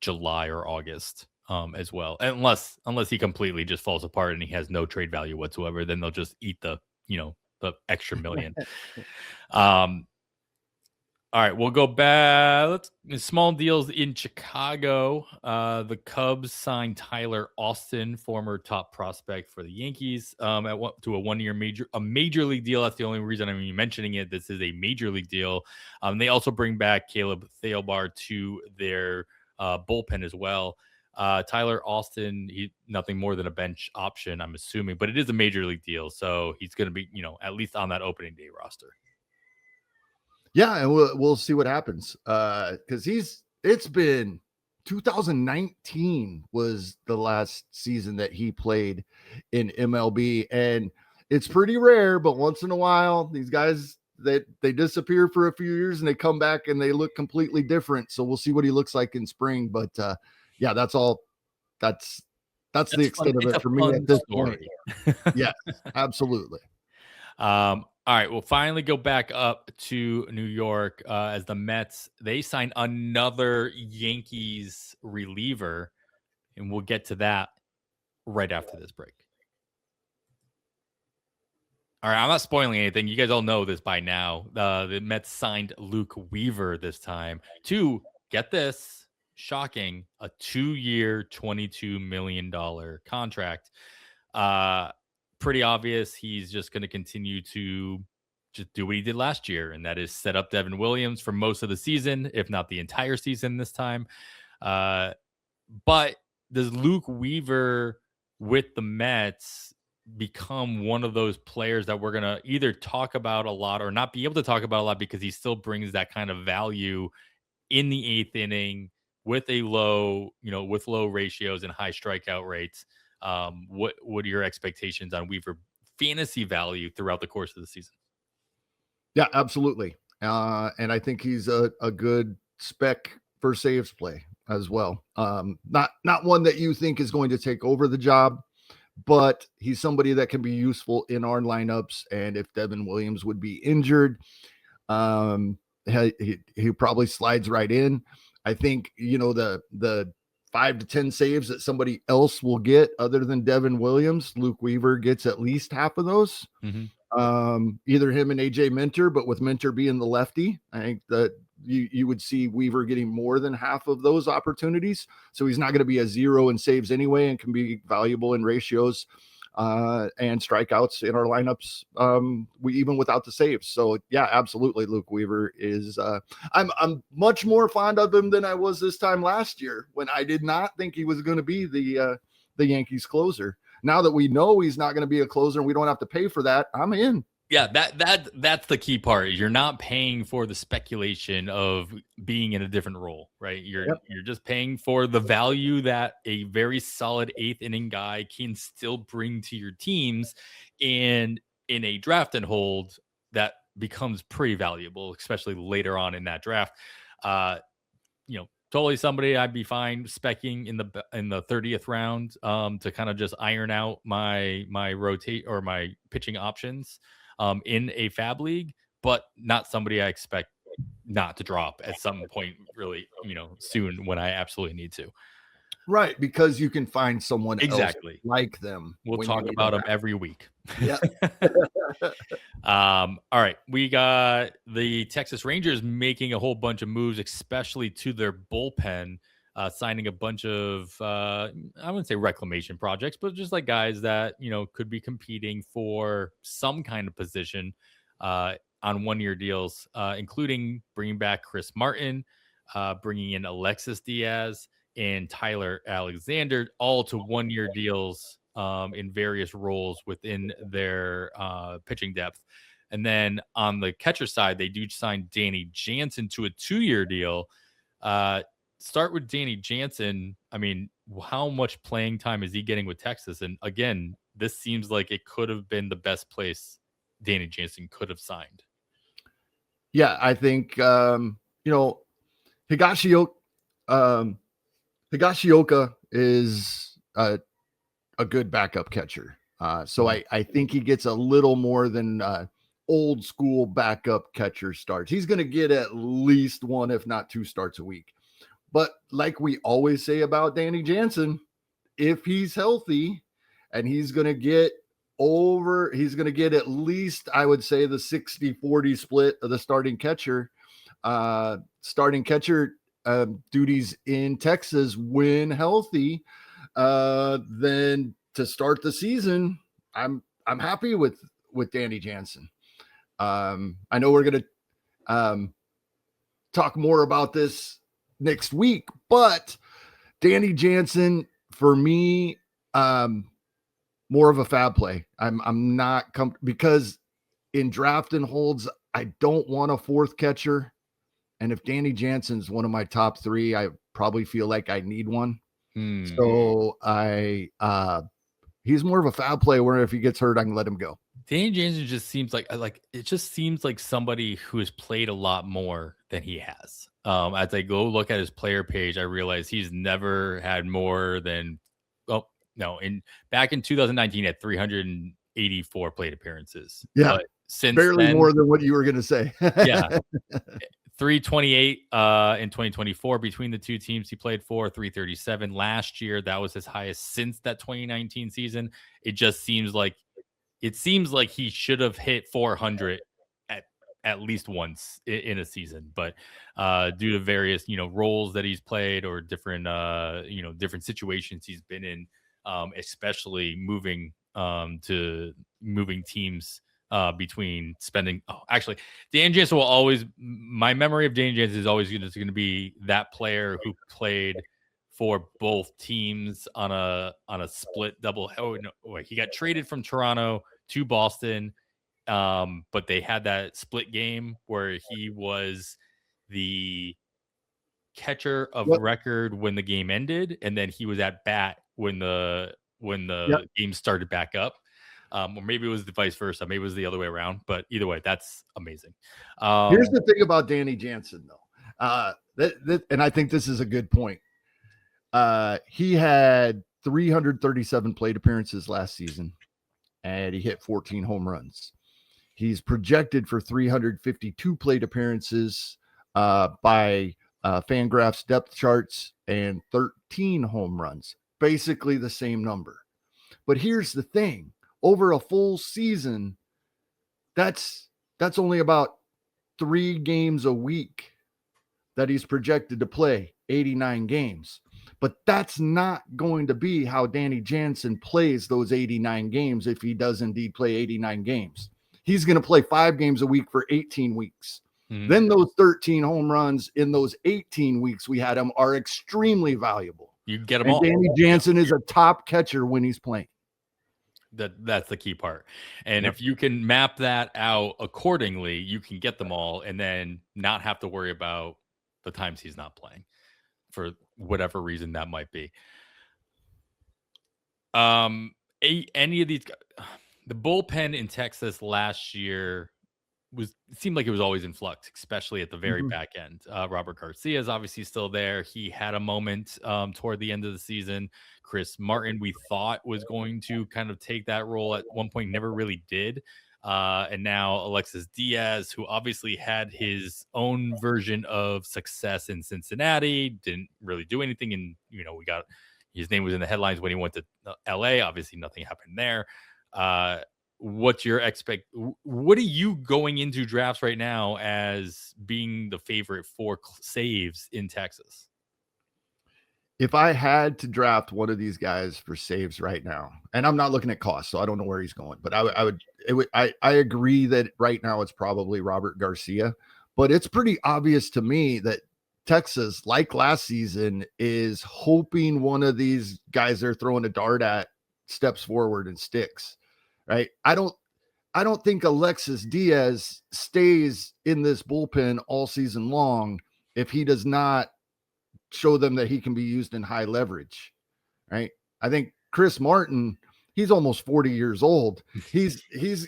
Speaker 1: July or August as well, unless he completely just falls apart and he has no trade value whatsoever. Then they'll just eat the extra million. All right, we'll go back. Small deals in Chicago. The Cubs signed Tyler Austin, former top prospect for the Yankees, to a 1 year major league deal. That's the only reason I'm even mentioning it. This is a major league deal. They also bring back Caleb Thielbar to their bullpen as well. Tyler Austin, he nothing more than a bench option, I'm assuming, but it is a major league deal, so he's going to be, at least on that opening day roster.
Speaker 2: Yeah, and we'll see what happens. Because it's been 2019 was the last season that he played in MLB, and it's pretty rare, but once in a while, these guys they disappear for a few years and they come back and they look completely different. So we'll see what he looks like in spring. But yeah, that's all. That's the extent of it for me at this point. Yes, absolutely.
Speaker 1: All right, we'll finally go back up to New York as the Mets, they signed another Yankees reliever, and we'll get to that right after this break. All right, I'm not spoiling anything. You guys all know this by now. The Mets signed Luke Weaver this time to, get this, shocking, a 2-year, $22 million contract. Pretty obvious he's just going to continue to just do what he did last year, and that is set up Devin Williams for most of the season, if not the entire season this time. But does Luke Weaver with the Mets become one of those players that we're going to either talk about a lot or not be able to talk about a lot because he still brings that kind of value in the 8th inning with a low, with low ratios and high strikeout rates? What are your expectations on Weaver fantasy value throughout the course of the season?
Speaker 2: Yeah, absolutely. And I think he's a good spec for saves play as well. Not one that you think is going to take over the job, but he's somebody that can be useful in our lineups. And if Devin Williams would be injured, he probably slides right in. I think, the 5 to 10 saves that somebody else will get other than Devin Williams, Luke Weaver gets at least half of those. Mm-hmm. Either him and AJ Minter, but with Minter being the lefty, I think that you would see Weaver getting more than half of those opportunities. So he's not going to be a 0 in saves anyway, and can be valuable in ratios and strikeouts in our lineups, even without the saves. So yeah, absolutely. Luke Weaver is, I'm much more fond of him than I was this time last year when I did not think he was going to be the Yankees closer. Now that we know he's not going to be a closer and we don't have to pay for that, I'm in.
Speaker 1: Yeah, that's the key part. You're not paying for the speculation of being in a different role, right? You're just paying for the value that a very solid 8th inning guy can still bring to your teams, and in a draft and hold that becomes pretty valuable, especially later on in that draft. Totally somebody I'd be fine specking in the 30th round to kind of just iron out my rotate or my pitching options in a FAAB league, but not somebody I expect not to drop at some point really, soon when I absolutely need to.
Speaker 2: Right, because you can find someone
Speaker 1: exactly
Speaker 2: else like them.
Speaker 1: We'll talk about them every week.
Speaker 2: Yeah.
Speaker 1: All right. We got the Texas Rangers making a whole bunch of moves, especially to their bullpen, signing a bunch of, I wouldn't say reclamation projects, but just like guys that, could be competing for some kind of position on 1-year deals, including bringing back Chris Martin, bringing in Alexis Diaz and Tyler Alexander, all to 1-year deals in various roles within their pitching depth. And then on the catcher side, they do sign Danny Jansen to a 2-year deal. Start with Danny Jansen. I mean, how much playing time is he getting with Texas? And again, this seems like it could have been the best place Danny Jansen could have signed.
Speaker 2: Yeah, I think, Higashioka is a good backup catcher. So I think he gets a little more than old school backup catcher starts. He's going to get at least 1, if not 2 starts a week. But like we always say about Danny Jansen, if he's healthy and he's going to get at least, I would say, the 60-40 split of the starting catcher. Duties in Texas when healthy, then to start the season, I'm happy with Danny Jansen. I know we're going to talk more about this next week, but Danny Jansen, for me, more of a fab play. I'm not because in drafting holds, I don't want a fourth catcher. And if Danny Jansen's one of my top 3, I probably feel like I need one. So he's more of a fab play where if he gets hurt, I can let him go.
Speaker 1: Danny Jansen just seems like it just seems like somebody who has played a lot more than he has. As I go look at his player page, I realize he's never had more than back in 2019 at 384 plate appearances.
Speaker 2: Yeah,
Speaker 1: but since
Speaker 2: barely
Speaker 1: then,
Speaker 2: more than what you were going to say.
Speaker 1: Yeah. 328 in 2024 between the two teams he played for, 337 last year. That was his highest since that 2019 season. It just seems like he should have hit 400 at least once in a season, but due to various roles that he's played or different different situations he's been in, especially moving teams between spending. Actually, Dan Jansen will always. My memory of Dan Jansen is always going to be that player who played for both teams on a split double. He got traded from Toronto to Boston, but they had that split game where he was the catcher of record when the game ended, and then he was at bat when the game started back up. Or maybe it was the vice versa. Maybe it was the other way around. But either way, that's amazing.
Speaker 2: Here's the thing about Danny Jansen, though. And I think this is a good point. He had 337 plate appearances last season, and he hit 14 home runs. He's projected for 352 plate appearances by Fangraphs depth charts and 13 home runs. Basically the same number. But here's the thing. Over a full season, that's only about 3 games a week that he's projected to play, 89 games. But that's not going to be how Danny Jansen plays those 89 games if he does indeed play 89 games. He's going to play 5 games a week for 18 weeks. Mm-hmm. Then those 13 home runs in those 18 weeks we had him are extremely valuable.
Speaker 1: You get them all.
Speaker 2: Danny Jansen is a top catcher when he's playing.
Speaker 1: That's the key part. And if you can map that out accordingly, you can get them all and then not have to worry about the times he's not playing for whatever reason that might be. Any of these, the bullpen in Texas last year it seemed like it was always in flux, especially at the very back end. Robert Garcia is obviously still there. He had a moment toward the end of the season. Chris Martin, we thought was going to kind of take that role at one point, never really did. And now Alexis Diaz, who obviously had his own version of success in Cincinnati, didn't really do anything. And, we got his name was in the headlines when he went to LA. Obviously, nothing happened there. What are you going into drafts right now as being the favorite for saves in Texas?
Speaker 2: If I had to draft one of these guys for saves right now, and I'm not looking at cost, so I don't know where he's going, but I agree that right now it's probably Robert Garcia, but it's pretty obvious to me that Texas, like last season, is hoping one of these guys they're throwing a dart at steps forward and sticks. Right. I don't think Alexis Diaz stays in this bullpen all season long if he does not show them that he can be used in high leverage. Right. I think Chris Martin, he's almost 40 years old. He's going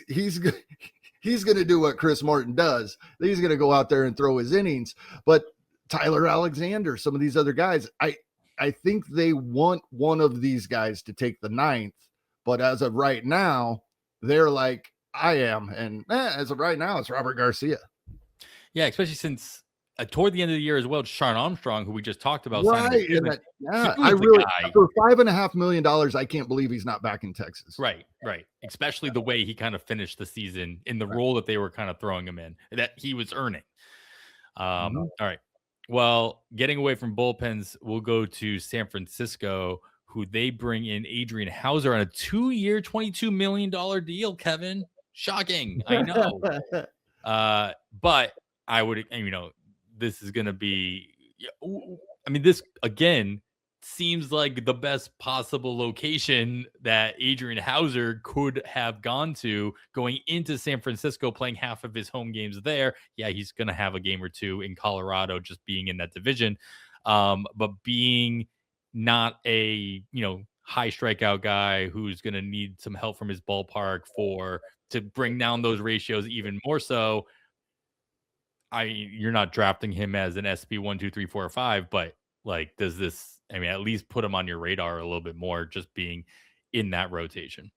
Speaker 2: to do what Chris Martin does. He's going to go out there and throw his innings. But Tyler Alexander, some of these other guys, I think they want one of these guys to take the 9th. But as of right now, they're like, I am. And as of right now, it's Robert Garcia.
Speaker 1: Yeah, especially since toward the end of the year as well, Sean Armstrong, who we just talked about.
Speaker 2: Right. I really, for $5.5 million, I can't believe he's not back in Texas.
Speaker 1: Right. Especially the way he kind of finished the season in the role that they were kind of throwing him in, that he was earning. All right. Well, getting away from bullpens, we'll go to San Francisco, who they bring in Adrian Hauser on a 2-year, $22 million deal, Kevin. Shocking. I know. But I would, this is going to be, this, again, seems like the best possible location that Adrian Hauser could have gone to going into San Francisco, playing half of his home games there. Yeah, he's going to have a game or two in Colorado, just being in that division. But being not a, high strikeout guy who's going to need some help from his ballpark to bring down those ratios even more so. You're not drafting him as an SP 1, 2, 3, 4, or 5, but like, does this, at least put him on your radar a little bit more, just being in that rotation?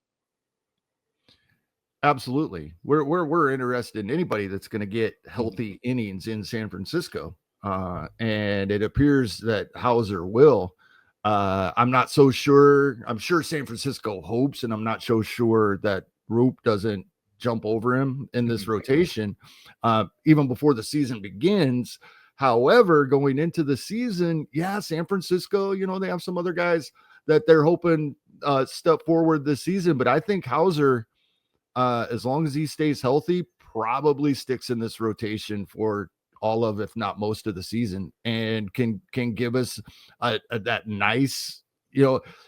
Speaker 2: Absolutely. We're interested in anybody that's going to get healthy innings in San Francisco. And it appears that Hauser will. I'm not so sure. I'm sure San Francisco hopes, and I'm not so sure that Roop doesn't jump over him in this rotation, even before the season begins. However, going into the season, San Francisco, they have some other guys that they're hoping step forward this season. But I think Hauser, as long as he stays healthy, probably sticks in this rotation for all of, if not most of the season, and can give us that nice,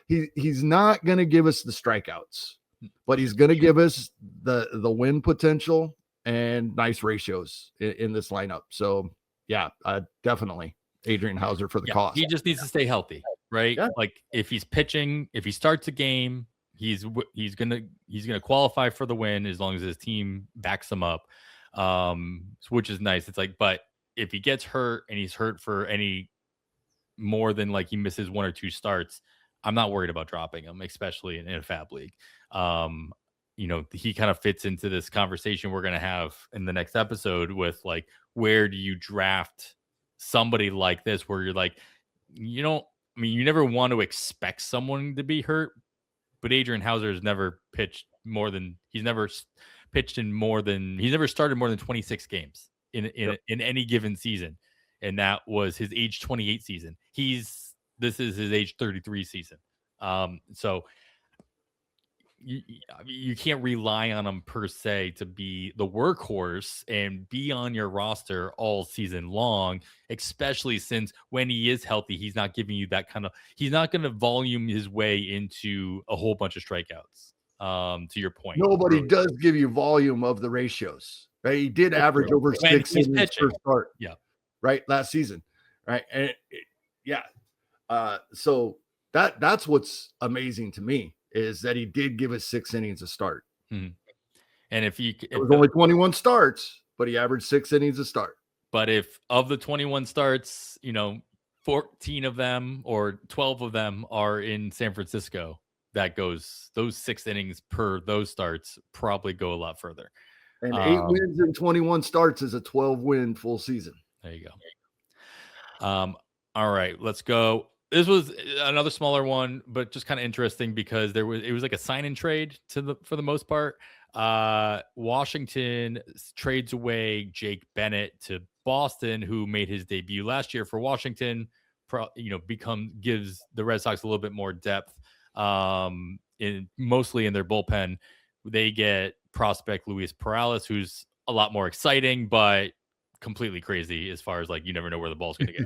Speaker 2: he's not going to give us the strikeouts, but he's going to give us the win potential and nice ratios in this lineup. So definitely Adrian Hauser for the cost.
Speaker 1: He just needs to stay healthy, right? Yeah. Like, if he's pitching, if he starts a game, he's gonna qualify for the win as long as his team backs him up, which is nice. It's like, but if he gets hurt and he's hurt for any more than, like, he misses 1 or 2 starts, I'm not worried about dropping him, especially in a FAAB league. He kind of fits into this conversation we're going to have in the next episode with, like, where do you draft somebody like this, where you're like, you never want to expect someone to be hurt, but Adrian Hauser has never pitched more than, he's never started more than 26 games in any given season. And that was his age 28 season. This is his age 33 season. So you can't rely on him per se to be the workhorse and be on your roster all season long, especially since when he is healthy, he's not giving you that he's not going to volume his way into a whole bunch of strikeouts. To your point,
Speaker 2: nobody does give you volume of the ratios, right? He did average over 6 innings per start.
Speaker 1: Yeah.
Speaker 2: Right. Last season. Right. And so that's what's amazing to me, is that he did give us 6 innings a start.
Speaker 1: Mm-hmm. And it
Speaker 2: was only 21 starts, but he averaged 6 innings a start.
Speaker 1: But if of the 21 starts, 14 of them or 12 of them are in San Francisco, those 6 innings per those starts probably go a lot further.
Speaker 2: And 8 wins in 21 starts is a 12-win full season.
Speaker 1: There you go. All right, let's go. This was another smaller one, but just kind of interesting because it was like a sign-in trade for the most part. Washington trades away Jake Bennett to Boston, who made his debut last year for Washington. Gives the Red Sox a little bit more depth, mostly in their bullpen. They get prospect Luis Perales, who's a lot more exciting, but completely crazy as far as, like, you never know where the ball's going to go.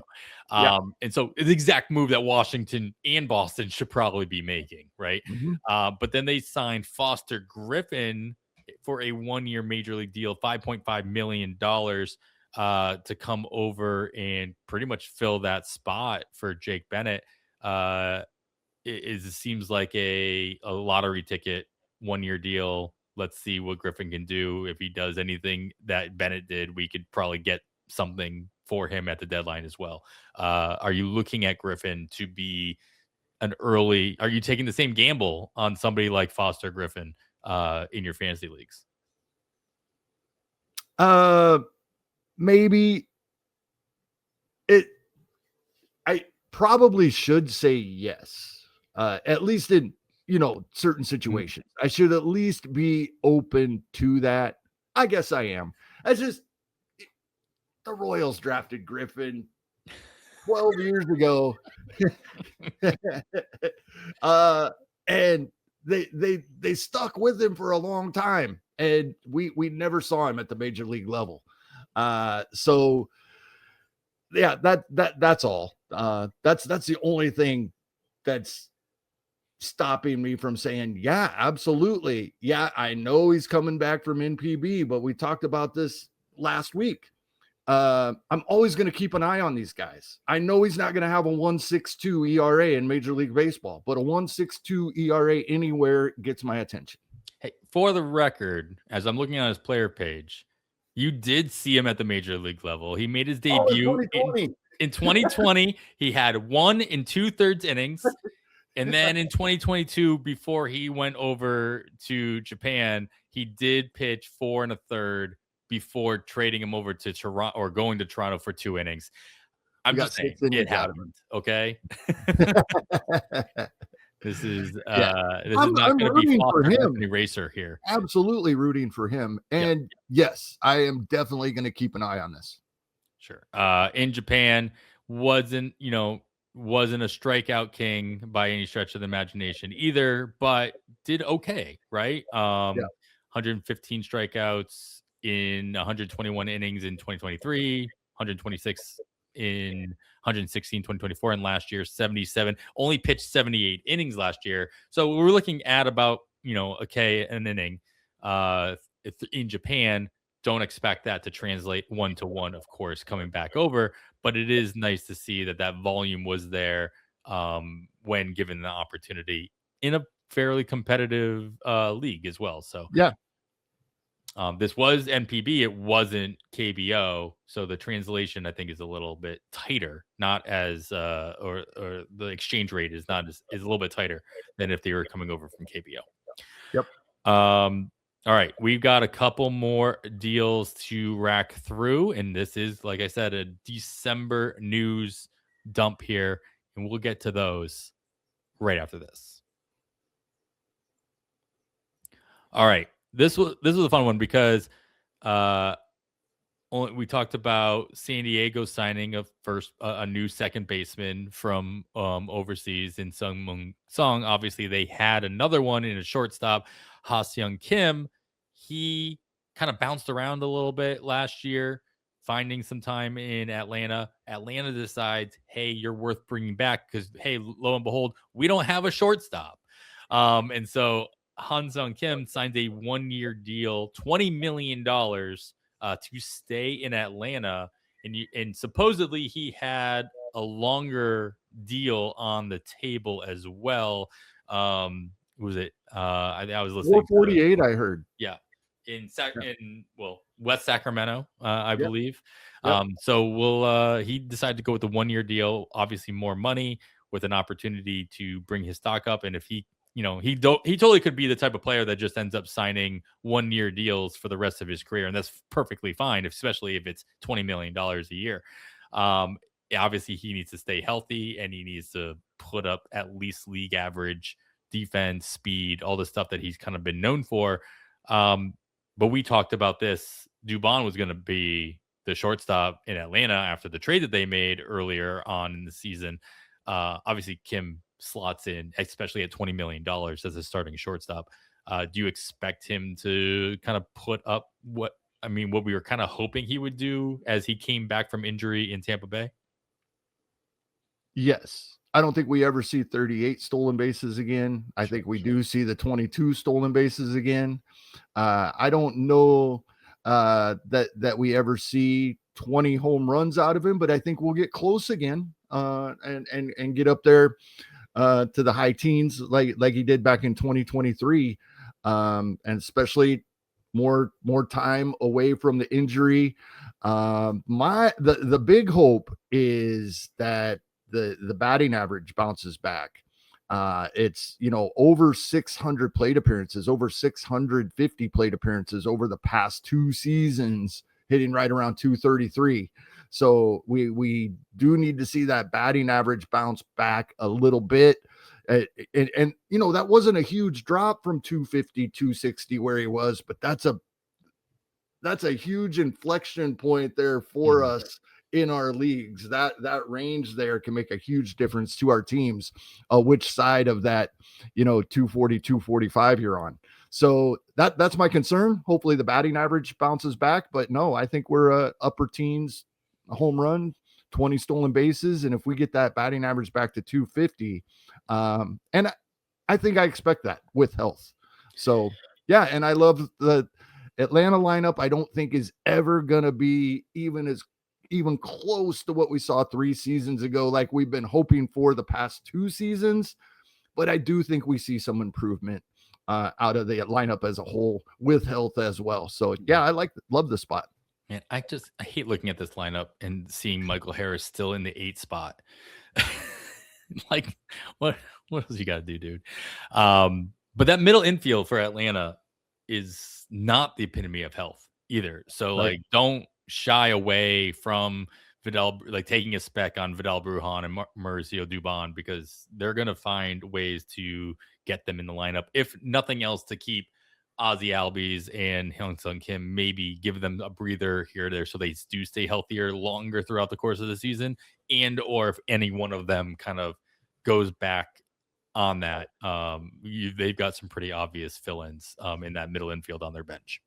Speaker 1: And so it's the exact move that Washington and Boston should probably be making, right?
Speaker 2: Mm-hmm.
Speaker 1: But then they signed Foster Griffin for a 1-year major league deal, $5.5 million, to come over and pretty much fill that spot for Jake Bennett. It seems like a lottery ticket, 1-year deal. Let's see what Griffin can do. If he does anything that Bennett did, we could probably get something for him at the deadline as well. Are you looking at Griffin to be are you taking the same gamble on somebody like Foster Griffin in your fantasy leagues?
Speaker 2: Maybe I probably should say yes, at least in certain situations. I should at least be open to that. I guess I am. The Royals drafted Griffin 12 years ago. And they stuck with him for a long time, and we never saw him at the major league level. So yeah, that's all. That's the only thing that's stopping me from saying, yeah, absolutely. Yeah, I know he's coming back from NPB, but we talked about this last week. I'm always going to keep an eye on these guys. I know he's not going to have a 1.62 ERA in Major League Baseball, but a 1.62 ERA anywhere gets my attention.
Speaker 1: Hey, for the record, as I'm looking on his player page, you did see him at the major league level. He made his debut in 2020. He had 1 2/3 innings. And then in 2022, before he went over to Japan, he did pitch 4 1/3 before trading him over to Toronto or going to Toronto for 2 innings. I'm just saying it happened. Okay. This is not going to be for him. An eraser here.
Speaker 2: Absolutely rooting for him. And yes, I am definitely going to keep an eye on this.
Speaker 1: Sure. In Japan, wasn't a strikeout king by any stretch of the imagination either, but did okay, right? 115 strikeouts in 121 innings in 2023, 126 in 116 2024, and last year 77. Only pitched 78 innings last year, so we're looking at about a K an inning. In Japan, don't expect that to translate 1-to-1, of course, coming back over, but it is nice to see that volume was there when given the opportunity in a fairly competitive league as well. So
Speaker 2: yeah.
Speaker 1: This was NPB, it wasn't KBO, so the translation I think is a little bit tighter, not as or the exchange rate is a little bit tighter than if they were coming over from KBO.
Speaker 2: Yep.
Speaker 1: All right, we've got a couple more deals to rack through, and this is, like I said, a December news dump here, and we'll get to those right after this. All right. This was a fun one because we talked about San Diego signing a new second baseman from overseas in Sung Sung. Obviously, they had another one in a shortstop, Ha-Seong Kim. He kind of bounced around a little bit last year, finding some time in Atlanta. Atlanta decides, hey, you're worth bringing back because, hey, lo and behold, we don't have a shortstop. And so Ha-Seong Kim signed a 1-year deal, $20 million to stay in Atlanta. And supposedly he had a longer deal on the table as well. Was it? I was listening.
Speaker 2: 448, I heard.
Speaker 1: Yeah. In West Sacramento, I believe. Yep. So he decided to go with the 1-year deal, obviously more money with an opportunity to bring his stock up. And if he totally could be the type of player that just ends up signing 1-year deals for the rest of his career. And that's perfectly fine, especially if it's $20 million a year. Obviously he needs to stay healthy and he needs to put up at least league average defense, speed, all the stuff that he's kind of been known for. But we talked about this. Dubon was going to be the shortstop in Atlanta after the trade that they made earlier on in the season. Obviously Kim slots in, especially at $20 million as a starting shortstop. Do you expect him to kind of put up what we were kind of hoping he would do as he came back from injury in Tampa Bay?
Speaker 2: Yes. I don't think we ever see 38 stolen bases again. I think we do see the 22 stolen bases again. I don't know that we ever see 20 home runs out of him, but I think we'll get close again and get up there to the high teens like he did back in 2023, and especially more time away from the injury. The big hope is that the batting average bounces back. It's over 600 plate appearances, over 650 plate appearances over the past 2 seasons, hitting right around 233. So we do need to see that batting average bounce back a little bit. And that wasn't a huge drop from 250, 260 where he was, but that's a huge inflection point there for us in our leagues. That range there can make a huge difference to our teams, which side of that 240, 245 you're on. So that's my concern. Hopefully the batting average bounces back, but no, I think we're upper teens home run 20 stolen bases. And if we get that batting average back to 250, and I think I expect that with health. So, yeah, and I love the Atlanta lineup. I don't think is ever going to be even close to what we saw 3 seasons ago, like we've been hoping for the past 2 seasons. But I do think we see some improvement out of the lineup as a whole with health as well. So, yeah, love the spot.
Speaker 1: Man, I hate looking at this lineup and seeing Michael Harris still in the 8 spot. Like, what else you got to do, dude? But that middle infield for Atlanta is not the epitome of health either. So,
Speaker 2: Right.
Speaker 1: like, don't shy away from Vidal, like taking a spec on Vidal Brujan and Mauricio Dubon, because they're going to find ways to get them in the lineup, if nothing else, to keep Ozzy Albies and Ha-Seong Kim, maybe give them a breather here or there so they do stay healthier longer throughout the course of the season, and or if any one of them kind of goes back on that, they've got some pretty obvious fill-ins in that middle infield on their bench.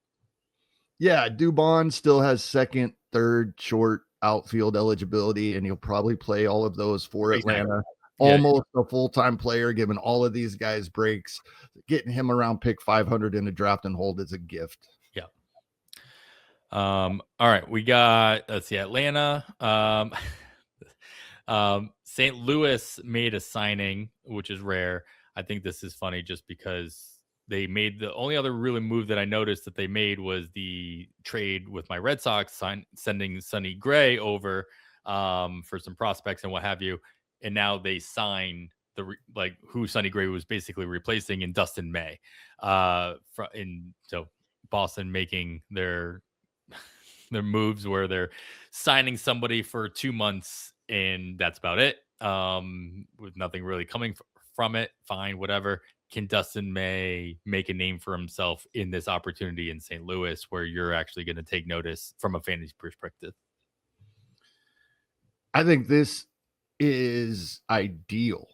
Speaker 2: Yeah, Dubon still has second, third, short outfield eligibility, and he'll probably play all of those for Atlanta. Almost a full-time player, giving all of these guys breaks. Getting him around pick 500 in a draft and hold is a gift.
Speaker 1: Yeah. All right, we got, let's see, Atlanta. St. Louis made a signing, which is rare. I think this is funny just because they made the only other really move that I noticed that they made was the trade with my Red Sox, sending Sonny Gray over for some prospects and what have you. And now they sign who Sonny Gray was basically replacing in Dustin May. So Boston making their moves where they're signing somebody for 2 months and that's about it. With nothing really coming from it. Fine, whatever. Can Dustin May make a name for himself in this opportunity in St. Louis, where you're actually going to take notice from a fantasy perspective?
Speaker 2: I think this is ideal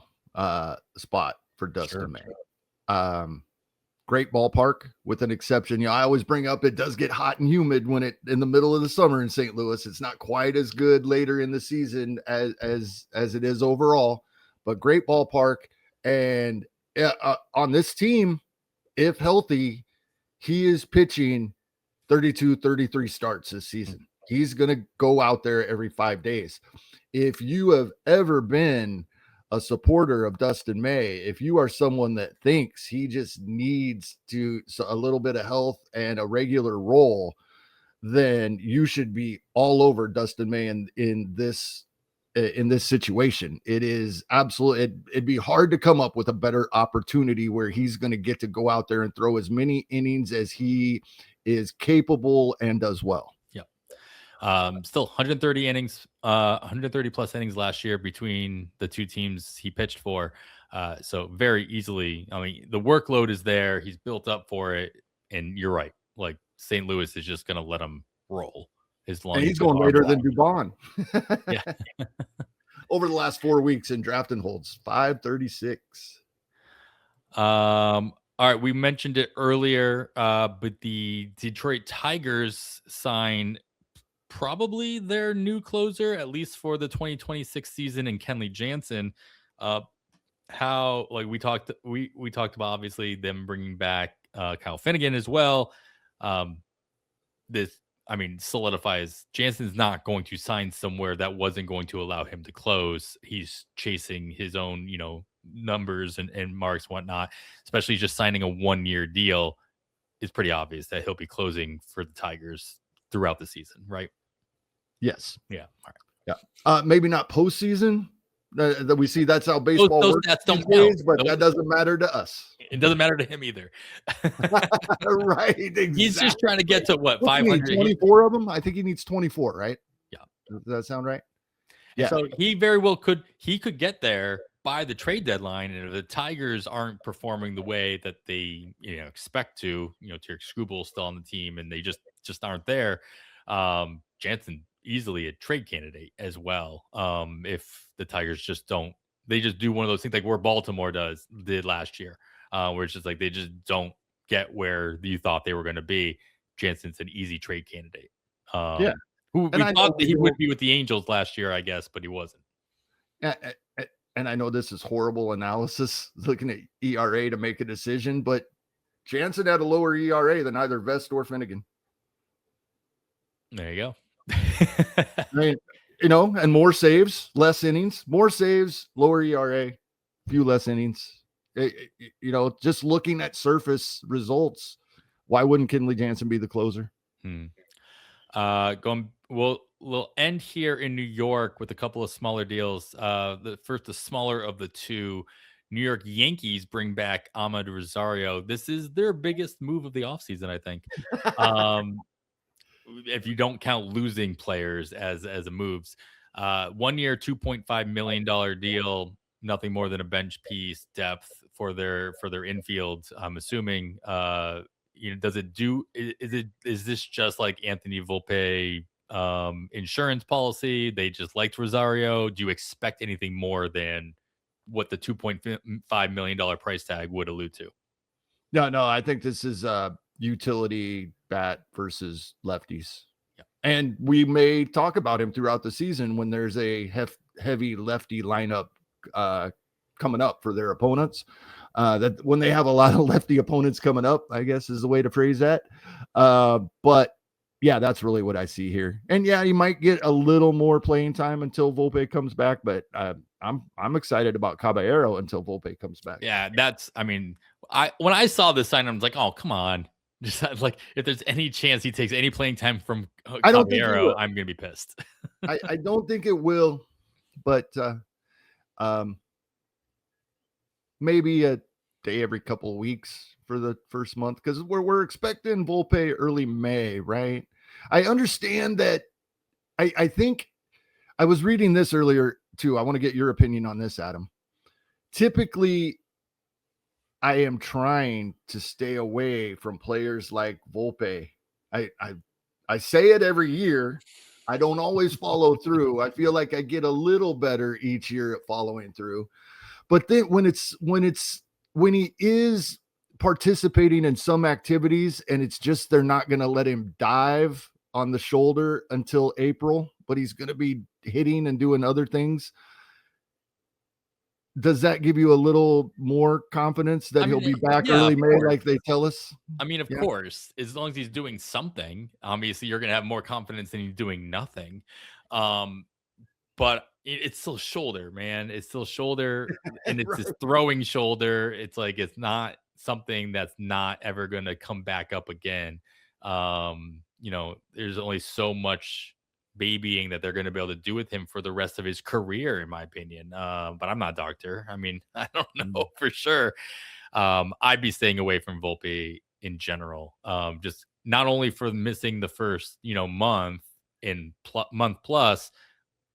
Speaker 2: spot for Dustin May. Great ballpark, with an exception. I always bring up it does get hot and humid in the middle of the summer in St. Louis. It's not quite as good later in the season as it is overall, but great ballpark. And on this team, if healthy, he is pitching 32, 33 starts this season. He's going to go out there every 5 days. If you have ever been a supporter of Dustin May, if you are someone that thinks he just needs a little bit of health and a regular role, then you should be all over Dustin May in this situation. It is absolutely, it'd be hard to come up with a better opportunity where he's going to get to go out there and throw as many innings as he is capable and does well.
Speaker 1: Still 130 innings, 130 plus innings last year between the two teams he pitched for. So very easily, I mean, the workload is there. He's built up for it. And you're right. Like, St. Louis is just going to let him roll as long as
Speaker 2: he's going later than Dubon.
Speaker 1: Yeah.
Speaker 2: Over the last 4 weeks in draft and holds 536.
Speaker 1: All right. We mentioned it earlier, but the Detroit Tigers signed probably their new closer, at least for the 2026 season, in Kenley Jansen. How, like, we talked about, obviously, them bringing back Kyle Finnegan as well. This, I mean, solidifies Jansen's not going to sign somewhere that wasn't going to allow him to close. He's chasing his own, numbers and marks, whatnot. Especially just signing a 1-year deal is pretty obvious that he'll be closing for the Tigers throughout the season, right?
Speaker 2: Yes.
Speaker 1: Yeah. All
Speaker 2: right. Yeah. Maybe not postseason. That we see, that's how baseball
Speaker 1: those
Speaker 2: works.
Speaker 1: Stats don't
Speaker 2: count, but that doesn't matter to us.
Speaker 1: It doesn't matter to him either.
Speaker 2: Right. Exactly.
Speaker 1: He's just trying to get to what, 500?
Speaker 2: 24 of them. I think he needs 24, right?
Speaker 1: Yeah.
Speaker 2: Does that sound right?
Speaker 1: Yeah. So he very well could get there by the trade deadline, and if the Tigers aren't performing the way that they expect to, Tarek Scooble's still on the team, and they just aren't there. Jansen easily a trade candidate as well. If the Tigers just do one of those things like where Baltimore did last year, where it's just like they just don't get where you thought they were going to be. Jansen's an easy trade candidate. We thought that he would be with the Angels last year, I guess, but he wasn't.
Speaker 2: And I know this is horrible analysis, looking at ERA to make a decision, but Jansen had a lower ERA than either Vest or Finnegan.
Speaker 1: There you go.
Speaker 2: I mean, and more saves, less innings, more saves, lower ERA, few less innings. Just looking at surface results, why wouldn't Kenley Jansen be the closer?
Speaker 1: We'll end here in New York with a couple of smaller deals. The smaller of the two. New York Yankees bring back Amed Rosario. This is their biggest move of the offseason, I think. If you don't count losing players as a moves. 1 year, $2.5 million deal, nothing more than a bench piece depth for their infield. I'm assuming does it do is this just like Anthony Volpe insurance policy? They just liked Rosario. Do you expect anything more than what the $2.5 million price tag would allude to?
Speaker 2: No, I think this is utility bat versus lefties. Yeah. And we may talk about him throughout the season when there's a heavy lefty lineup coming up for their opponents. That when they have a lot of lefty opponents coming up, I guess is the way to phrase that. But yeah, that's really what I see here. And yeah, you might get a little more playing time until Volpe comes back, but I'm excited about Caballero until Volpe comes back.
Speaker 1: Yeah, when I saw this sign, I was like, oh, come on. Just like if there's any chance he takes any playing time from Caballero, I'm gonna be pissed.
Speaker 2: I don't think it will, but maybe a day every couple of weeks for the first month, because we're expecting Volpe early May, right? I understand that. I think I was reading this earlier too. I want to get your opinion on this, Adam. Typically, I am trying to stay away from players like Volpe. I say it every year. I don't always follow through. I feel like I get a little better each year at following through. But then when he is participating in some activities and it's just they're not going to let him dive on the shoulder until April, but he's going to be hitting and doing other things. Does that give you a little more confidence that he'll be back early May, like they tell us?
Speaker 1: I mean, of course, as long as he's doing something, obviously you're going to have more confidence than he's doing nothing. But it's still shoulder, man. It's still shoulder, and it's his throwing shoulder. It's like it's not something that's not ever going to come back up again. There's only so much babying that they're going to be able to do with him for the rest of his career, in my opinion. But I'm not a doctor. I mean, I don't know for sure. I'd be staying away from Volpe in general. Just not only for missing the first, month plus,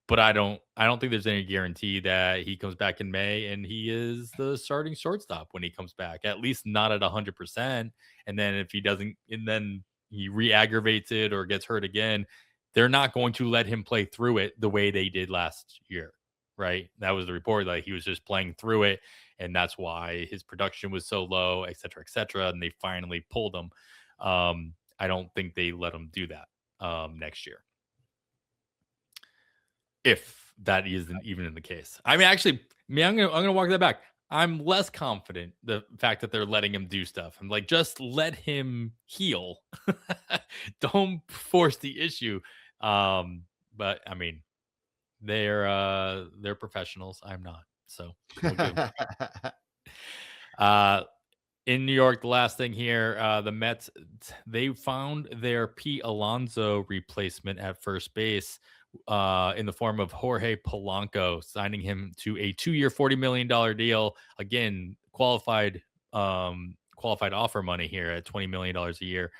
Speaker 1: but I don't think there's any guarantee that he comes back in May and he is the starting shortstop when he comes back, at least not at 100%. And then if he doesn't, and then he re-aggravates it or gets hurt again, they're not going to let him play through it the way they did last year, right? That was the report. Like he was just playing through it, and that's why his production was so low, et cetera, and they finally pulled him. I don't think they let him do that next year, if that isn't even in the case. I mean, actually, I'm gonna walk that back. I'm less confident the fact that they're letting him do stuff. I'm like, just let him heal. Don't force the issue. But I mean, they're professionals. I'm not. So in New York, the last thing here, the Mets, they found their Pete Alonso replacement at first base in the form of Jorge Polanco, signing him to a 2-year, $40 million deal. Again, qualified offer money here at $20 million a year.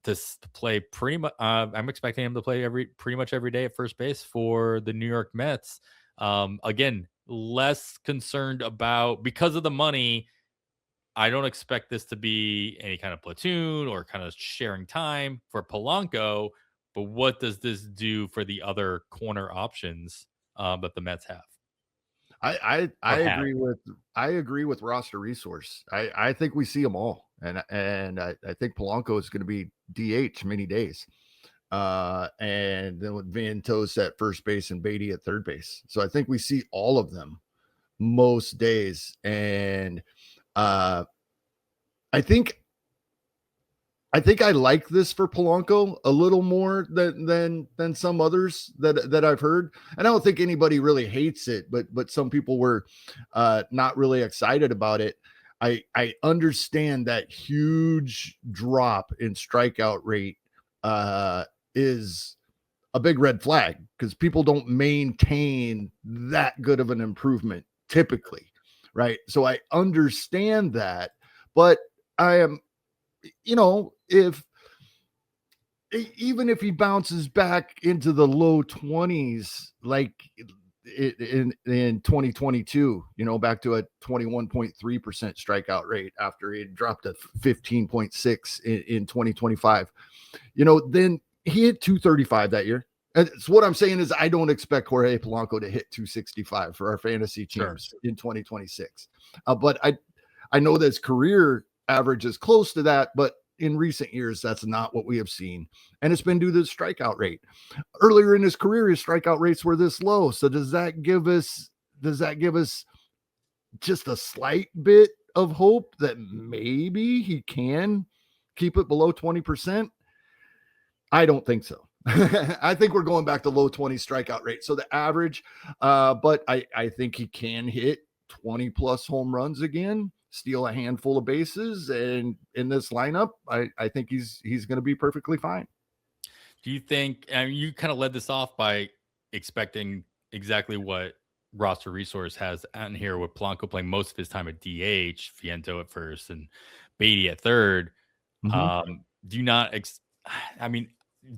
Speaker 1: To play pretty much, I'm expecting him to play pretty much every day at first base for the New York Mets. Again, less concerned about, because of the money, I don't expect this to be any kind of platoon or kind of sharing time for Polanco. But what does this do for the other corner options that the Mets have?
Speaker 2: I agree with roster resource. I think we see them all, and I think Polanco is going to be DH many days. and then with Vientos at first base and Beatty at third base. So I think we see all of them most days. And I think I like this for Polanco a little more than some others that I've heard. And I don't think anybody really hates it, but some people were not really excited about it. I understand that huge drop in strikeout rate is a big red flag because people don't maintain that good of an improvement typically, right? So I understand that, but I am, if even if he bounces back into the low 20s, like in 2022, back to a 21.3% strikeout rate after he dropped a 15.6 in 2025, then he hit 235 that year. And so what I'm saying is I don't expect Jorge Polanco to hit 265 for our fantasy teams in 2026. But I know that his career average is close to that, but in recent years, that's not what we have seen. And it's been due to the strikeout rate. Earlier in his career, his strikeout rates were this low. So does that give us just a slight bit of hope that maybe he can keep it below 20%? I don't think so. I think we're going back to low 20 strikeout rate. So the average, but I think he can hit 20 plus home runs again, steal a handful of bases, and in this lineup, I think he's going to be perfectly fine.
Speaker 1: Do you think, you kind of led this off by expecting exactly what roster resource has on here with Polanco playing most of his time at DH, Viento at first, and Beatty at third. Do you not,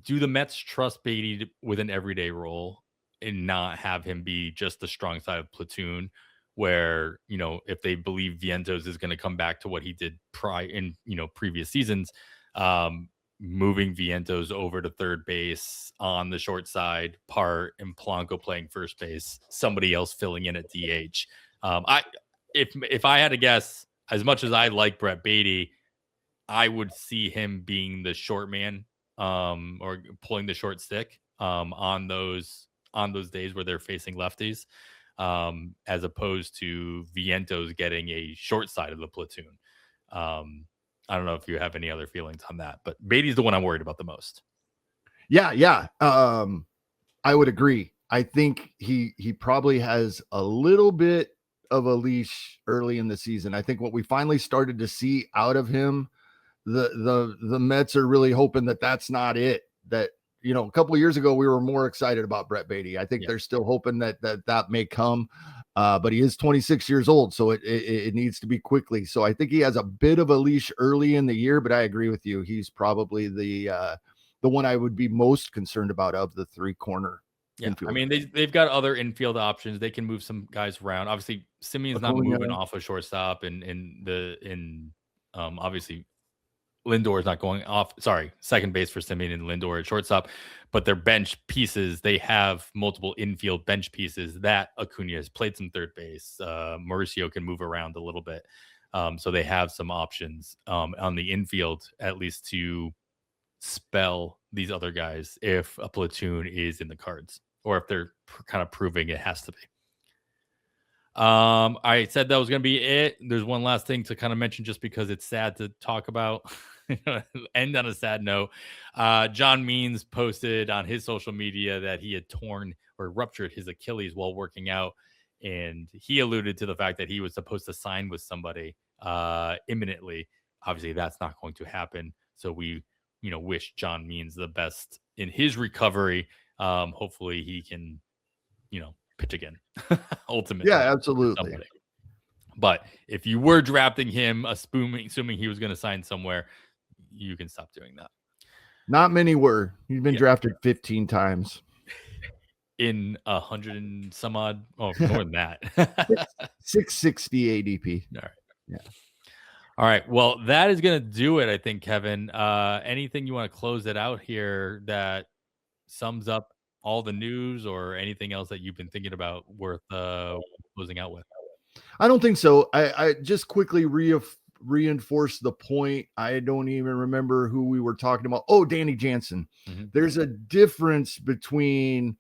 Speaker 1: do the Mets trust Beatty with an everyday role and not have him be just the strong side of platoon? Where, if they believe Vientos is going to come back to what he did in previous seasons, moving Vientos over to third base on the short side part and Polanco playing first base, somebody else filling in at DH. If I had to guess, as much as I like Brett Beatty, I would see him being the short man, or pulling the short stick, on those days where they're facing lefties, as opposed to Vientos getting a short side of the platoon. I don't know if you have any other feelings on that, but Beatty's the one I'm worried about the most.
Speaker 2: Yeah. I would agree. I think he probably has a little bit of a leash early in the season. I think what we finally started to see out of him, the Mets are really hoping that that's not it. That, a couple of years ago, we were more excited about Brett Beatty. I think they're still hoping that may come. But he is 26 years old, so it needs to be quickly. So I think he has a bit of a leash early in the year, but I agree with you. He's probably the one I would be most concerned about of the three corner.
Speaker 1: Yeah, infielders. They've got other infield options. They can move some guys around. Obviously, Simeon's not moving off a shortstop, and obviously Lindor is not going off. Sorry, second base for Simeon and Lindor at shortstop, but their bench pieces, they have multiple infield bench pieces that Acuna has played some third base. Mauricio can move around a little bit. So they have some options on the infield, at least to spell these other guys if a platoon is in the cards or if they're kind of proving it has to be. I said that was going to be it. There's one last thing to kind of mention just because it's sad to talk about. End on a sad note. John Means posted on his social media that he had torn or ruptured his Achilles while working out. And he alluded to the fact that he was supposed to sign with somebody imminently. Obviously, that's not going to happen. So we, wish John Means the best in his recovery. Hopefully he can, pitch again. Ultimately.
Speaker 2: Yeah, absolutely.
Speaker 1: But if you were drafting him, assuming he was going to sign somewhere, you can stop doing that.
Speaker 2: Not many were. He's been drafted 15 times.
Speaker 1: In 100 and some odd, more than that.
Speaker 2: 660 ADP.
Speaker 1: All right.
Speaker 2: Yeah.
Speaker 1: All right. Well, that is going to do it, I think, Kevin. Anything you want to close it out here that sums up all the news or anything else that you've been thinking about worth closing out with?
Speaker 2: I don't think so. I just quickly reinforce the point. I don't even remember who we were talking about. Oh, Danny Jansen.
Speaker 1: Mm-hmm.
Speaker 2: There's a difference between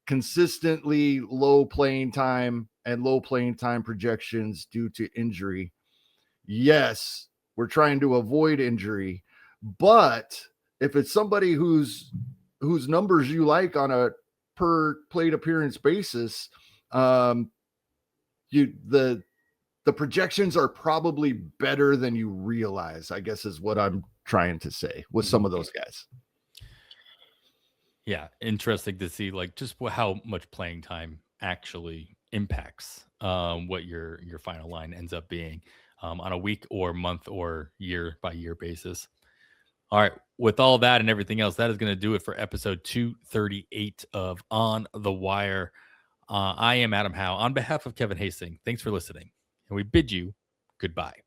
Speaker 2: consistently low playing time and low playing time projections due to injury. Yes, we're trying to avoid injury, but if it's somebody whose numbers you like on a per plate appearance basis, the projections are probably better than you realize, I guess is what I'm trying to say with some of those guys.
Speaker 1: Yeah, interesting to see like just how much playing time actually impacts what your final line ends up being on a week or month or year by year basis. All right, with all that and everything else, that is going to do it for episode 238 of On the Wire. I am Adam Howe on behalf of Kevin Hasting. Thanks for listening, and we bid you goodbye.